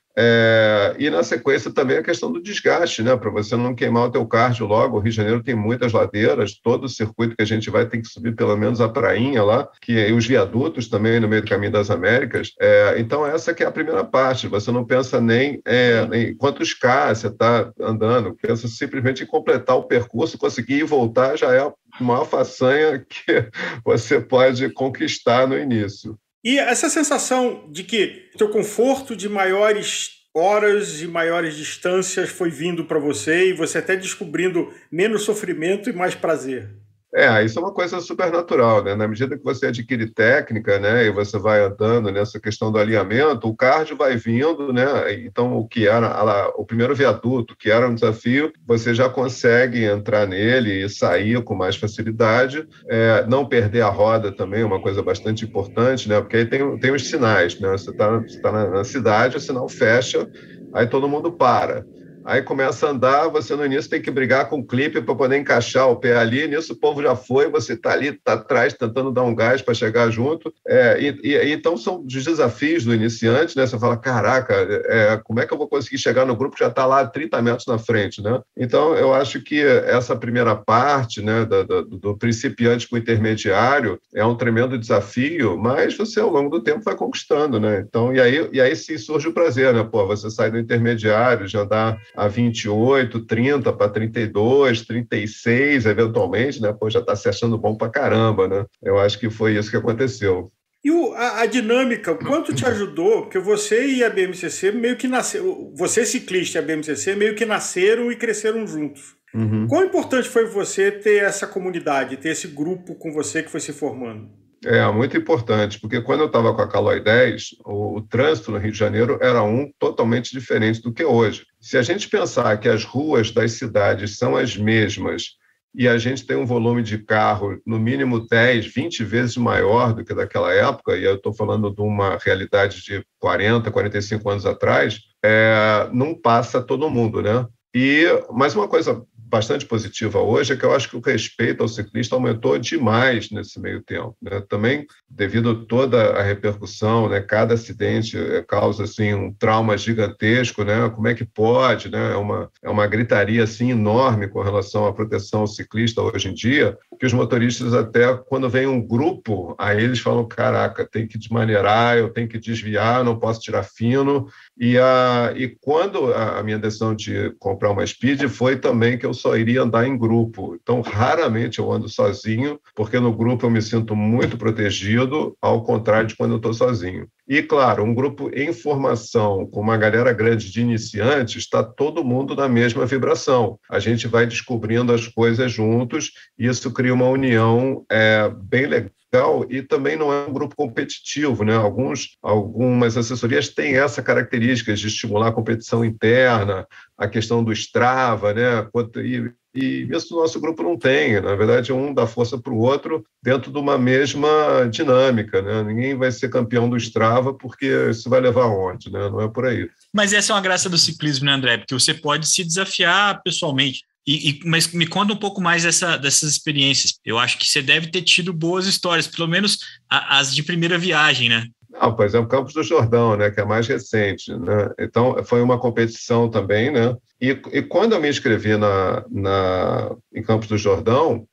E na sequência também a questão do desgaste, né? Para você não queimar o teu cardio logo. O Rio de Janeiro tem muitas ladeiras, todo o circuito que a gente vai tem que subir pelo menos a prainha lá, e os viadutos também no meio do Caminho das Américas. Então essa que é a primeira parte, você não pensa nem em quantos K você está andando, pensa simplesmente em completar o percurso, conseguir ir e voltar já é a maior façanha que você pode conquistar no início. E essa sensação de que o teu conforto de maiores horas e maiores distâncias foi vindo para você e você até descobrindo menos sofrimento e mais prazer. Isso é uma coisa super natural, né? Na medida que você adquire técnica, né, e você vai andando nessa questão do alinhamento, o cardio vai vindo, né? Então, o que era o primeiro viaduto, que era um desafio, você já consegue entrar nele e sair com mais facilidade. Não perder a roda também é uma coisa bastante importante, né? Porque aí tem os sinais, né? Você tá na cidade, o sinal fecha, aí todo mundo para. Aí começa a andar, você no início tem que brigar com o clipe para poder encaixar o pé ali, nisso o povo já foi, você está ali, está atrás, tentando dar um gás para chegar junto. Então são os desafios do iniciante, né? Você fala, caraca, como é que eu vou conseguir chegar no grupo que já está lá 30 metros na frente, né? Então eu acho que essa primeira parte, né, do principiante para o intermediário é um tremendo desafio, mas você ao longo do tempo vai conquistando, né? Então, e aí sim surge o prazer, né? Pô, você sai do intermediário, de andar a 28, 30 para 32, 36, eventualmente, né? Pô, já está se achando bom para caramba, né? Eu acho que foi isso que aconteceu. E a dinâmica, o quanto te ajudou? Porque você e a BMCC meio que nasceram, você ciclista e a BMCC meio que nasceram e cresceram juntos. Uhum. Quão importante foi você ter essa comunidade, ter esse grupo com você que foi se formando? Muito importante, porque quando eu estava com a Caloi 10, o trânsito no Rio de Janeiro era totalmente diferente do que hoje. Se a gente pensar que as ruas das cidades são as mesmas e a gente tem um volume de carro no mínimo 10, 20 vezes maior do que daquela época, e eu estou falando de uma realidade de 40, 45 anos atrás, não passa todo mundo, né? Mas uma coisa bastante positiva hoje é que eu acho que o respeito ao ciclista aumentou demais nesse meio tempo, né? Também devido a toda a repercussão, né? Cada acidente causa assim um trauma gigantesco, né? Como é que pode, né? É uma gritaria assim enorme com relação à proteção ao ciclista hoje em dia, que os motoristas até quando vem um grupo, aí eles falam, caraca, tem que desmaneirar, eu tenho que desviar, não posso tirar fino. E quando a minha decisão de comprar uma Speed foi também que eu só iria andar em grupo. Então, raramente eu ando sozinho, porque no grupo eu me sinto muito protegido, ao contrário de quando eu estou sozinho. E, claro, um grupo em formação, com uma galera grande de iniciantes, está todo mundo na mesma vibração. A gente vai descobrindo as coisas juntos e isso cria uma união bem legal. E também não é um grupo competitivo, né? Algumas assessorias têm essa característica de estimular a competição interna, a questão do Strava, né? E isso o nosso grupo não tem. Na verdade, um dá força para o outro dentro de uma mesma dinâmica, né? Ninguém vai ser campeão do Strava porque isso vai levar aonde, né? Não é por aí. Mas essa é uma graça do ciclismo, né, André? Porque você pode se desafiar pessoalmente. Mas me conta um pouco mais dessas experiências. Eu acho que você deve ter tido boas histórias, pelo menos as de primeira viagem, né? Não, por exemplo, Campos do Jordão, né, que é mais recente, né? Então, foi uma competição também, né? E quando eu me inscrevi em Campos do Jordão,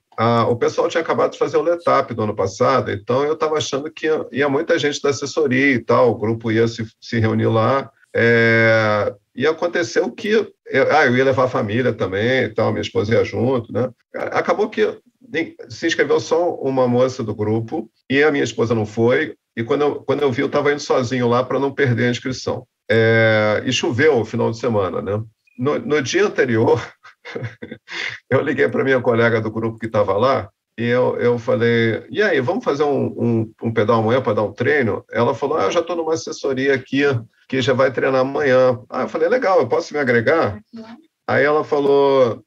o pessoal tinha acabado de fazer o Letap do ano passado, então eu estava achando que ia muita gente da assessoria e tal, o grupo ia se reunir lá. E aconteceu que eu ia levar a família também e tal, minha esposa ia junto, né? Acabou que se inscreveu só uma moça do grupo e a minha esposa não foi, e quando eu vi, eu estava indo sozinho lá para não perder a inscrição. E choveu o final de semana, né? No dia anterior, eu liguei para minha colega do grupo que estava lá, e eu falei, e aí, vamos fazer um pedal amanhã para dar um treino? Ela falou, eu já estou numa assessoria aqui, que já vai treinar amanhã. Eu falei, legal, eu posso me agregar? Aí ela falou,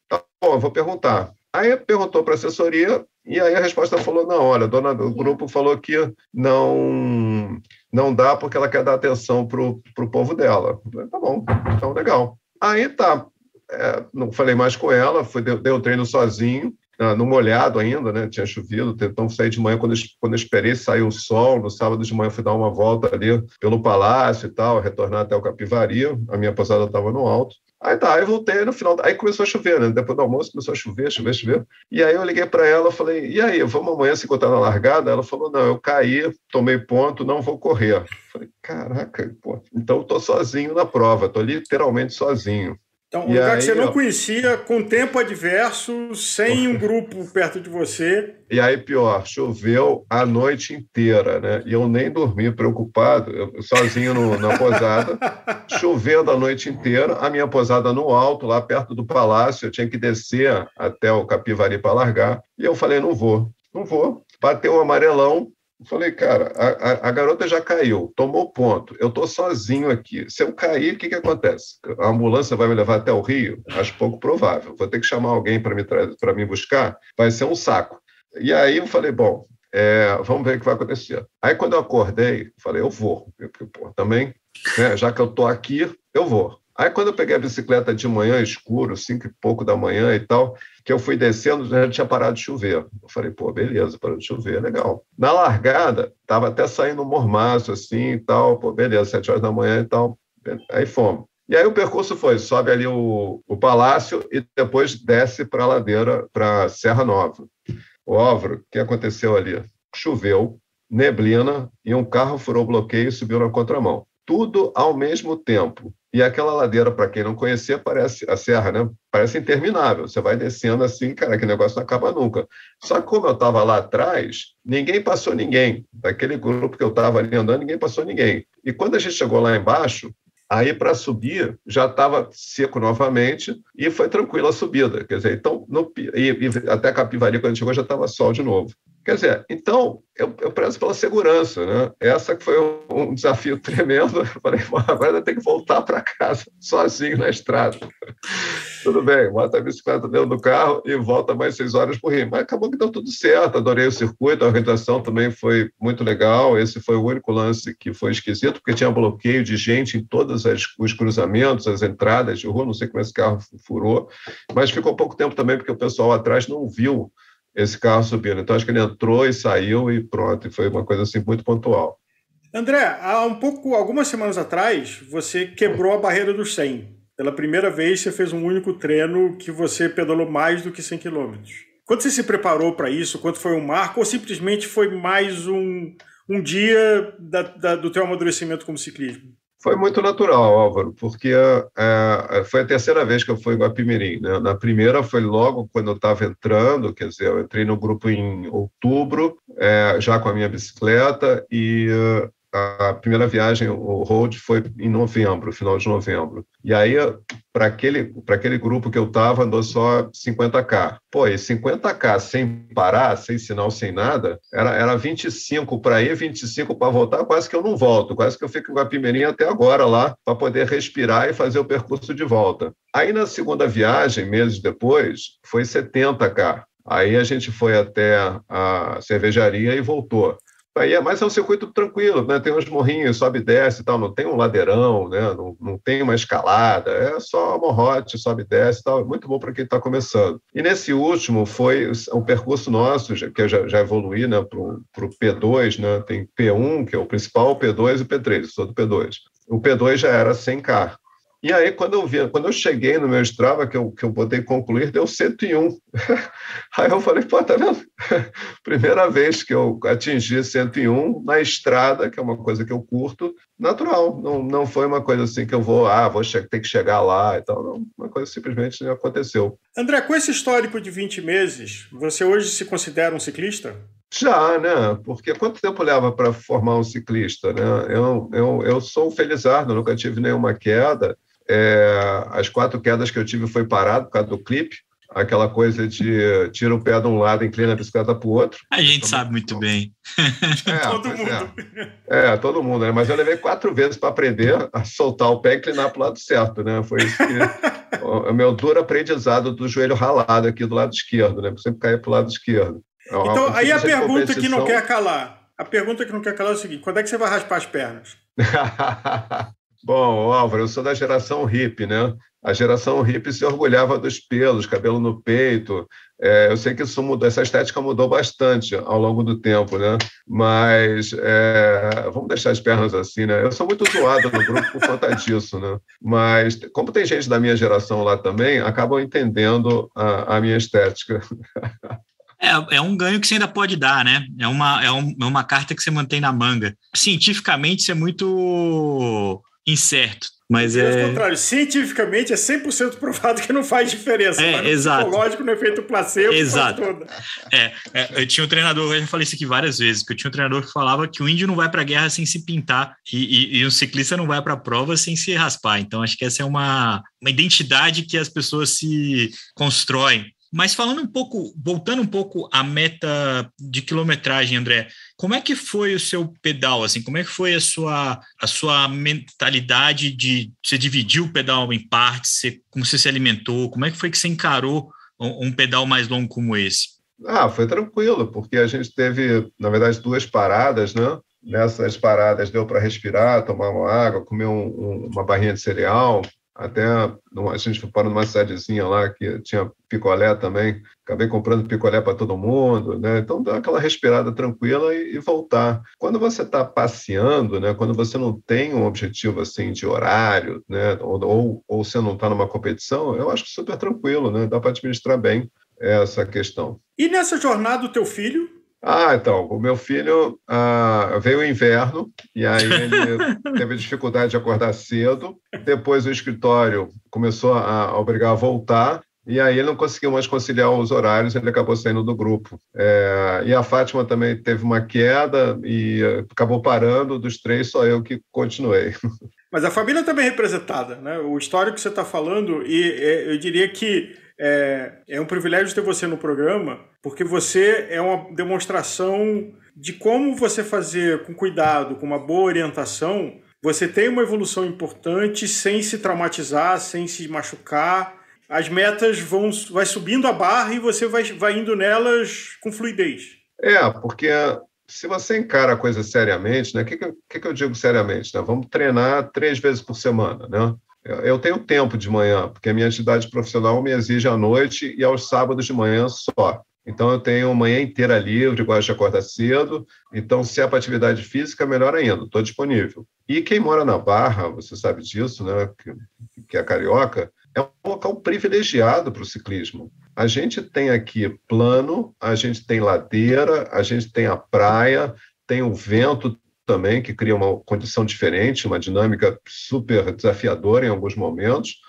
tá bom, eu vou perguntar. Aí perguntou para a assessoria, e aí a resposta falou, não, olha, a dona do grupo falou que não dá porque ela quer dar atenção para o povo dela. Eu falei, tá bom, então legal. Aí tá, não falei mais com ela, dei o treino sozinho, no molhado ainda, né? Tinha chovido, então saí de manhã, quando eu esperei sair o sol, no sábado de manhã fui dar uma volta ali pelo palácio e tal, retornar até o Capivari, a minha pousada estava no alto. Aí voltei no final, aí começou a chover, né? Depois do almoço começou a chover. E aí eu liguei para ela, falei, e aí, vamos amanhã se encontrar na largada? Ela falou, não, eu caí, tomei ponto, não vou correr. Falei, caraca, pô, então eu tô sozinho na prova, tô literalmente sozinho. Então, um lugar que você não conhecia, com tempo adverso, sem um grupo perto de você. E aí, pior, choveu a noite inteira, né? E eu nem dormi, preocupado, sozinho na pousada, chovendo a noite inteira, a minha pousada no alto, lá perto do palácio, eu tinha que descer até o Capivari para largar, e eu falei, não vou. Bateu o amarelão, falei, cara, a garota já caiu, tomou ponto, eu estou sozinho aqui. Se eu cair, o que acontece? A ambulância vai me levar até o Rio? Acho pouco provável. Vou ter que chamar alguém para me buscar? Vai ser um saco. E aí eu falei, bom, vamos ver o que vai acontecer. Aí quando eu acordei, falei, eu vou. Também, né, já que eu estou aqui, eu vou. Aí, quando eu peguei a bicicleta de manhã, escuro, 5 e pouco da manhã e tal, que eu fui descendo, já tinha parado de chover. Eu falei, beleza, parou de chover, legal. Na largada, estava até saindo um mormaço, assim, e tal, beleza, 7 horas da manhã e tal. Aí fomos. E aí o percurso sobe ali o palácio e depois desce para a ladeira, para Serra Nova. O Álvaro, o que aconteceu ali? Choveu, neblina, e um carro furou o bloqueio e subiu na contramão. Tudo ao mesmo tempo. E aquela ladeira, para quem não conhecia, parece a serra, né? Parece interminável. Você vai descendo assim, cara, que negócio não acaba nunca. Só que como eu estava lá atrás, ninguém passou ninguém. Daquele grupo que eu estava ali andando, ninguém passou ninguém. E quando a gente chegou lá embaixo, aí para subir já estava seco novamente e foi tranquila a subida. Quer dizer, então, até Capivari, quando a gente chegou, já estava sol de novo. Quer dizer, então, eu prezo pela segurança, né? Essa que foi um desafio tremendo. Eu falei, agora eu tenho que voltar para casa, sozinho na estrada. Tudo bem, bota a bicicleta dentro do carro e volta mais 6 horas por Rio. Mas acabou que deu tudo certo, adorei o circuito, a organização também foi muito legal. Esse foi o único lance que foi esquisito, porque tinha bloqueio de gente em todos os cruzamentos, as entradas de rua, não sei como esse carro furou, mas ficou pouco tempo também, porque o pessoal atrás não viu esse carro subindo. Então, acho que ele entrou e saiu e pronto. E foi uma coisa assim muito pontual. André, algumas semanas atrás, você quebrou a barreira dos 100. Pela primeira vez, você fez um único treino que você pedalou mais do que 100 km. Quando você se preparou para isso? Quanto foi um marco? Ou simplesmente foi mais um dia do teu amadurecimento como ciclismo? Foi muito natural, Álvaro, porque foi a terceira vez que eu fui em Guapimirim, né? Na primeira foi logo quando eu estava entrando, quer dizer, eu entrei no grupo em outubro, já com a minha bicicleta, e a primeira viagem, o road, foi em novembro, final de novembro. E aí, para aquele grupo que eu estava, andou só 50K. Pô, e 50K sem parar, sem sinal, sem nada, era 25 para ir, 25 para voltar, quase que eu não volto, quase que eu fico em Guapimirim até agora lá, para poder respirar e fazer o percurso de volta. Aí, na segunda viagem, meses depois, foi 70K. Aí a gente foi até a cervejaria e voltou. Mas é um circuito tranquilo, né? Tem uns morrinhos, sobe e desce e tal, não tem um ladeirão, né? Não tem uma escalada, é só morrote, sobe e desce e tal, é muito bom para quem está começando. E nesse último foi um percurso nosso, que eu já evoluí, né, para o P2, né? Tem P1, que é o principal, o P2 e o P3, eu sou do P2. O P2 já era 100K. E aí, quando eu cheguei no meu Strava, que eu botei concluir, deu 101. Aí eu falei, pô, tá vendo? Primeira vez que eu atingi 101 na estrada, que é uma coisa que eu curto, natural. Não foi uma coisa assim que eu vou ter que chegar lá e tal. Não, uma coisa simplesmente aconteceu. André, com esse histórico de 20 meses, você hoje se considera um ciclista? Já, né? Porque quanto tempo leva para formar um ciclista, né? Eu sou um felizardo, nunca tive nenhuma queda. As 4 quedas que eu tive foi parado por causa do clipe, aquela coisa de tira o pé de um lado e inclina a bicicleta para o outro. A gente sabe muito bem. Todo mundo. Todo mundo, né? Mas eu levei 4 vezes para aprender a soltar o pé e inclinar para o lado certo, né? Foi isso que o meu duro aprendizado do joelho ralado aqui do lado esquerdo, né? Eu sempre caía para o lado esquerdo. Então, aí a pergunta que não quer calar. A pergunta que não quer calar é o seguinte: quando é que você vai raspar as pernas? Bom, Álvaro, eu sou da geração hippie, né? A geração hippie se orgulhava dos pelos, cabelo no peito. Eu sei que isso mudou, essa estética mudou bastante ao longo do tempo, né? Mas vamos deixar as pernas assim, né? Eu sou muito zoado no grupo por conta disso, né? Mas como tem gente da minha geração lá também, acabam entendendo a minha estética. É um ganho que você ainda pode dar, né? É uma carta que você mantém na manga. Cientificamente, isso é muito incerto. Mas ao contrário, cientificamente é 100% provado que não faz diferença. Mas no exato. Psicológico, no efeito placebo, exato. faz toda. Eu tinha um treinador, eu já falei isso aqui várias vezes, que eu tinha um treinador que falava que o índio não vai para a guerra sem se pintar e um ciclista não vai para a prova sem se raspar. Então, acho que essa é uma identidade que as pessoas se constroem. Mas voltando um pouco à meta de quilometragem, André, como é que foi o seu pedal? Assim, como é que foi a sua mentalidade de você dividir o pedal em partes? Como você se alimentou? Como é que foi que você encarou um pedal mais longo como esse? Foi tranquilo, porque a gente teve, na verdade, 2 paradas, né? Nessas paradas deu para respirar, tomar uma água, comer uma barrinha de cereal. Até a gente parou numa cidadezinha lá que tinha picolé também. Acabei comprando picolé para todo mundo, né? Então, dá aquela respirada tranquila e voltar. Quando você está passeando, né? Quando você não tem um objetivo assim de horário, né? Ou você não está numa competição, eu acho super tranquilo, né? Dá para administrar bem essa questão. E nessa jornada, o teu filho? Então, o meu filho veio o inverno e aí ele teve dificuldade de acordar cedo. Depois o escritório começou a obrigar a voltar e aí ele não conseguiu mais conciliar os horários, ele acabou saindo do grupo. E a Fátima também teve uma queda e acabou parando. Dos 3, só eu que continuei. Mas a família também é representada, né? O histórico que você está falando, e eu diria que é um privilégio ter você no programa, porque você é uma demonstração de como você fazer com cuidado, com uma boa orientação, você tem uma evolução importante sem se traumatizar, sem se machucar. As metas vai subindo a barra e você vai indo nelas com fluidez. Porque se você encara a coisa seriamente, né? O que eu digo seriamente? Né? Vamos treinar 3 vezes por semana, né? Eu tenho tempo de manhã, porque a minha atividade profissional me exige à noite e aos sábados de manhã só. Então, eu tenho manhã inteira livre, gosto de acordar cedo. Então, se é para atividade física, melhor ainda, estou disponível. E quem mora na Barra, você sabe disso, né? Que é carioca, é um local privilegiado para o ciclismo. A gente tem aqui plano, a gente tem ladeira, a gente tem a praia, tem o vento também, que cria uma condição diferente, uma dinâmica super desafiadora em alguns momentos.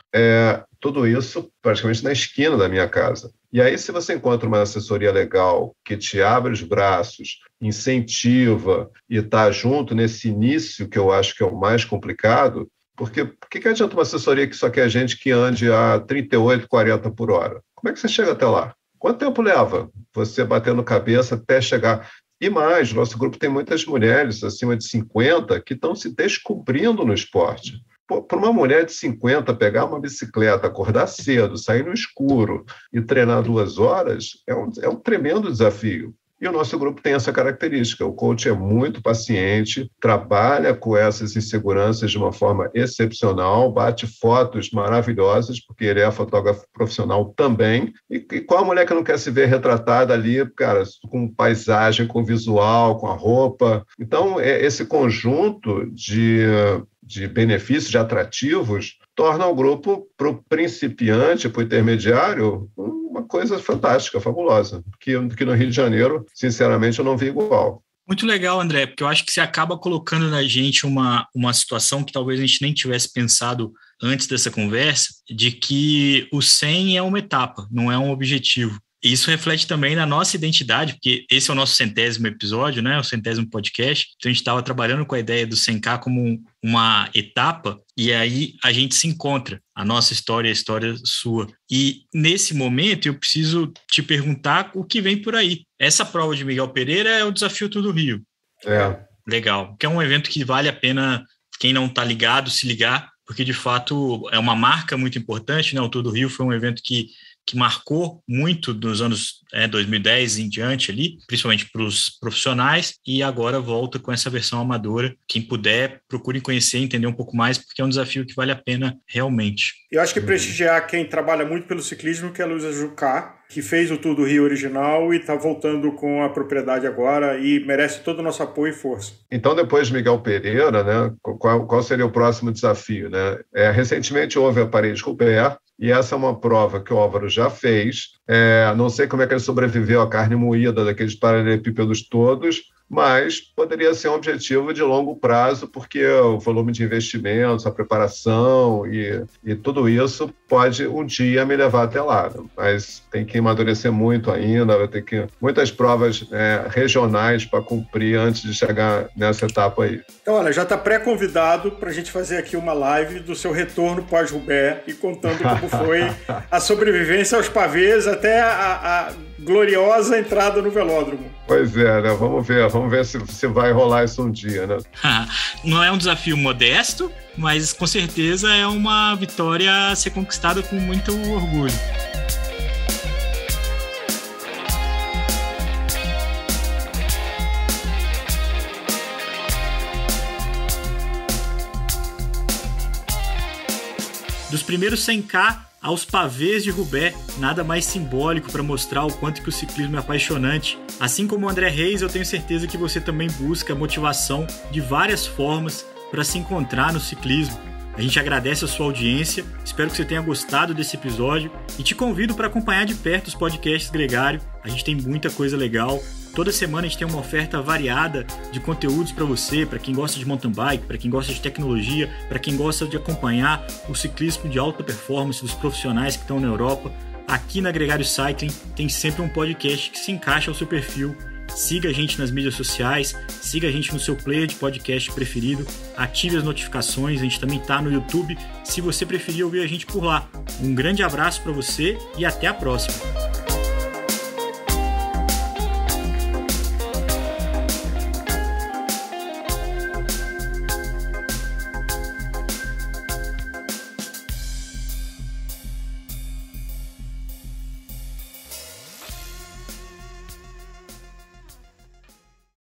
Tudo isso praticamente na esquina da minha casa. E aí, se você encontra uma assessoria legal que te abre os braços, incentiva e está junto nesse início, que eu acho que é o mais complicado, porque por que adianta uma assessoria que só quer gente que ande a 38, 40 por hora? Como é que você chega até lá? Quanto tempo leva você batendo cabeça até chegar? E mais, nosso grupo tem muitas mulheres acima de 50 que estão se descobrindo no esporte. Para uma mulher de 50 pegar uma bicicleta, acordar cedo, sair no escuro e treinar 2 horas, é um tremendo desafio. E o nosso grupo tem essa característica. O coach é muito paciente, trabalha com essas inseguranças de uma forma excepcional, bate fotos maravilhosas, porque ele é fotógrafo profissional também. E qual a mulher que não quer se ver retratada ali, cara, com paisagem, com visual, com a roupa? Então, esse conjunto de benefícios, de atrativos, torna o grupo, para o principiante, para o intermediário, uma coisa fantástica, fabulosa, que no Rio de Janeiro, sinceramente, eu não vi igual. Muito legal, André, porque eu acho que você acaba colocando na gente uma situação que talvez a gente nem tivesse pensado antes dessa conversa, de que o 100 é uma etapa, não é um objetivo. E isso reflete também na nossa identidade, porque esse é o nosso 100º episódio, né? O 100º podcast. Então, a gente estava trabalhando com a ideia do 100K como uma etapa, e aí a gente se encontra, a nossa história e a história sua. E, nesse momento, eu preciso te perguntar o que vem por aí. Essa prova de Miguel Pereira é o Desafio Tudo Rio. Legal. Que é um evento que vale a pena, quem não está ligado, se ligar, porque, de fato, é uma marca muito importante, né? O Tudo Rio foi um evento que marcou muito nos anos 2010 em diante ali, principalmente para os profissionais, e agora volta com essa versão amadora. Quem puder, procurem conhecer, entender um pouco mais, porque é um desafio que vale a pena realmente. Eu acho que prestigiar quem trabalha muito pelo ciclismo, que é a Luísa Jucá, que fez o Tudo Rio original e está voltando com a propriedade agora e merece todo o nosso apoio e força. Então, depois de Miguel Pereira, né, qual seria o próximo desafio? Né? Recentemente houve a Paris-Roubaix, e essa é uma prova que o Álvaro já fez. Não sei como é que ele sobreviveu à carne moída daqueles paralelepípedos todos, mas poderia ser um objetivo de longo prazo, porque o volume de investimentos, a preparação e tudo isso pode um dia me levar até lá. Mas tem que amadurecer muito ainda, vai ter que muitas provas regionais para cumprir antes de chegar nessa etapa aí. Então, olha, já está pré-convidado para a gente fazer aqui uma live do seu retorno pós-Roubaix e contando como foi a sobrevivência aos pavês até a gloriosa entrada no velódromo. Pois é, né? Vamos ver se vai rolar isso um dia, né? Não é um desafio modesto, mas com certeza é uma vitória a ser conquistada com muito orgulho. Dos primeiros 100K aos pavês de Roubaix, nada mais simbólico para mostrar o quanto que o ciclismo é apaixonante. Assim como o André Reis, eu tenho certeza que você também busca motivação de várias formas para se encontrar no ciclismo. A gente agradece a sua audiência, espero que você tenha gostado desse episódio e te convido para acompanhar de perto os podcasts Gregário. A gente tem muita coisa legal. Toda semana a gente tem uma oferta variada de conteúdos para você, para quem gosta de mountain bike, para quem gosta de tecnologia, para quem gosta de acompanhar o ciclismo de alta performance dos profissionais que estão na Europa. Aqui na Gregário Cycling tem sempre um podcast que se encaixa ao seu perfil. Siga a gente nas mídias sociais, siga a gente no seu player de podcast preferido, ative as notificações, a gente também está no YouTube, se você preferir ouvir a gente por lá. Um grande abraço para você e até a próxima!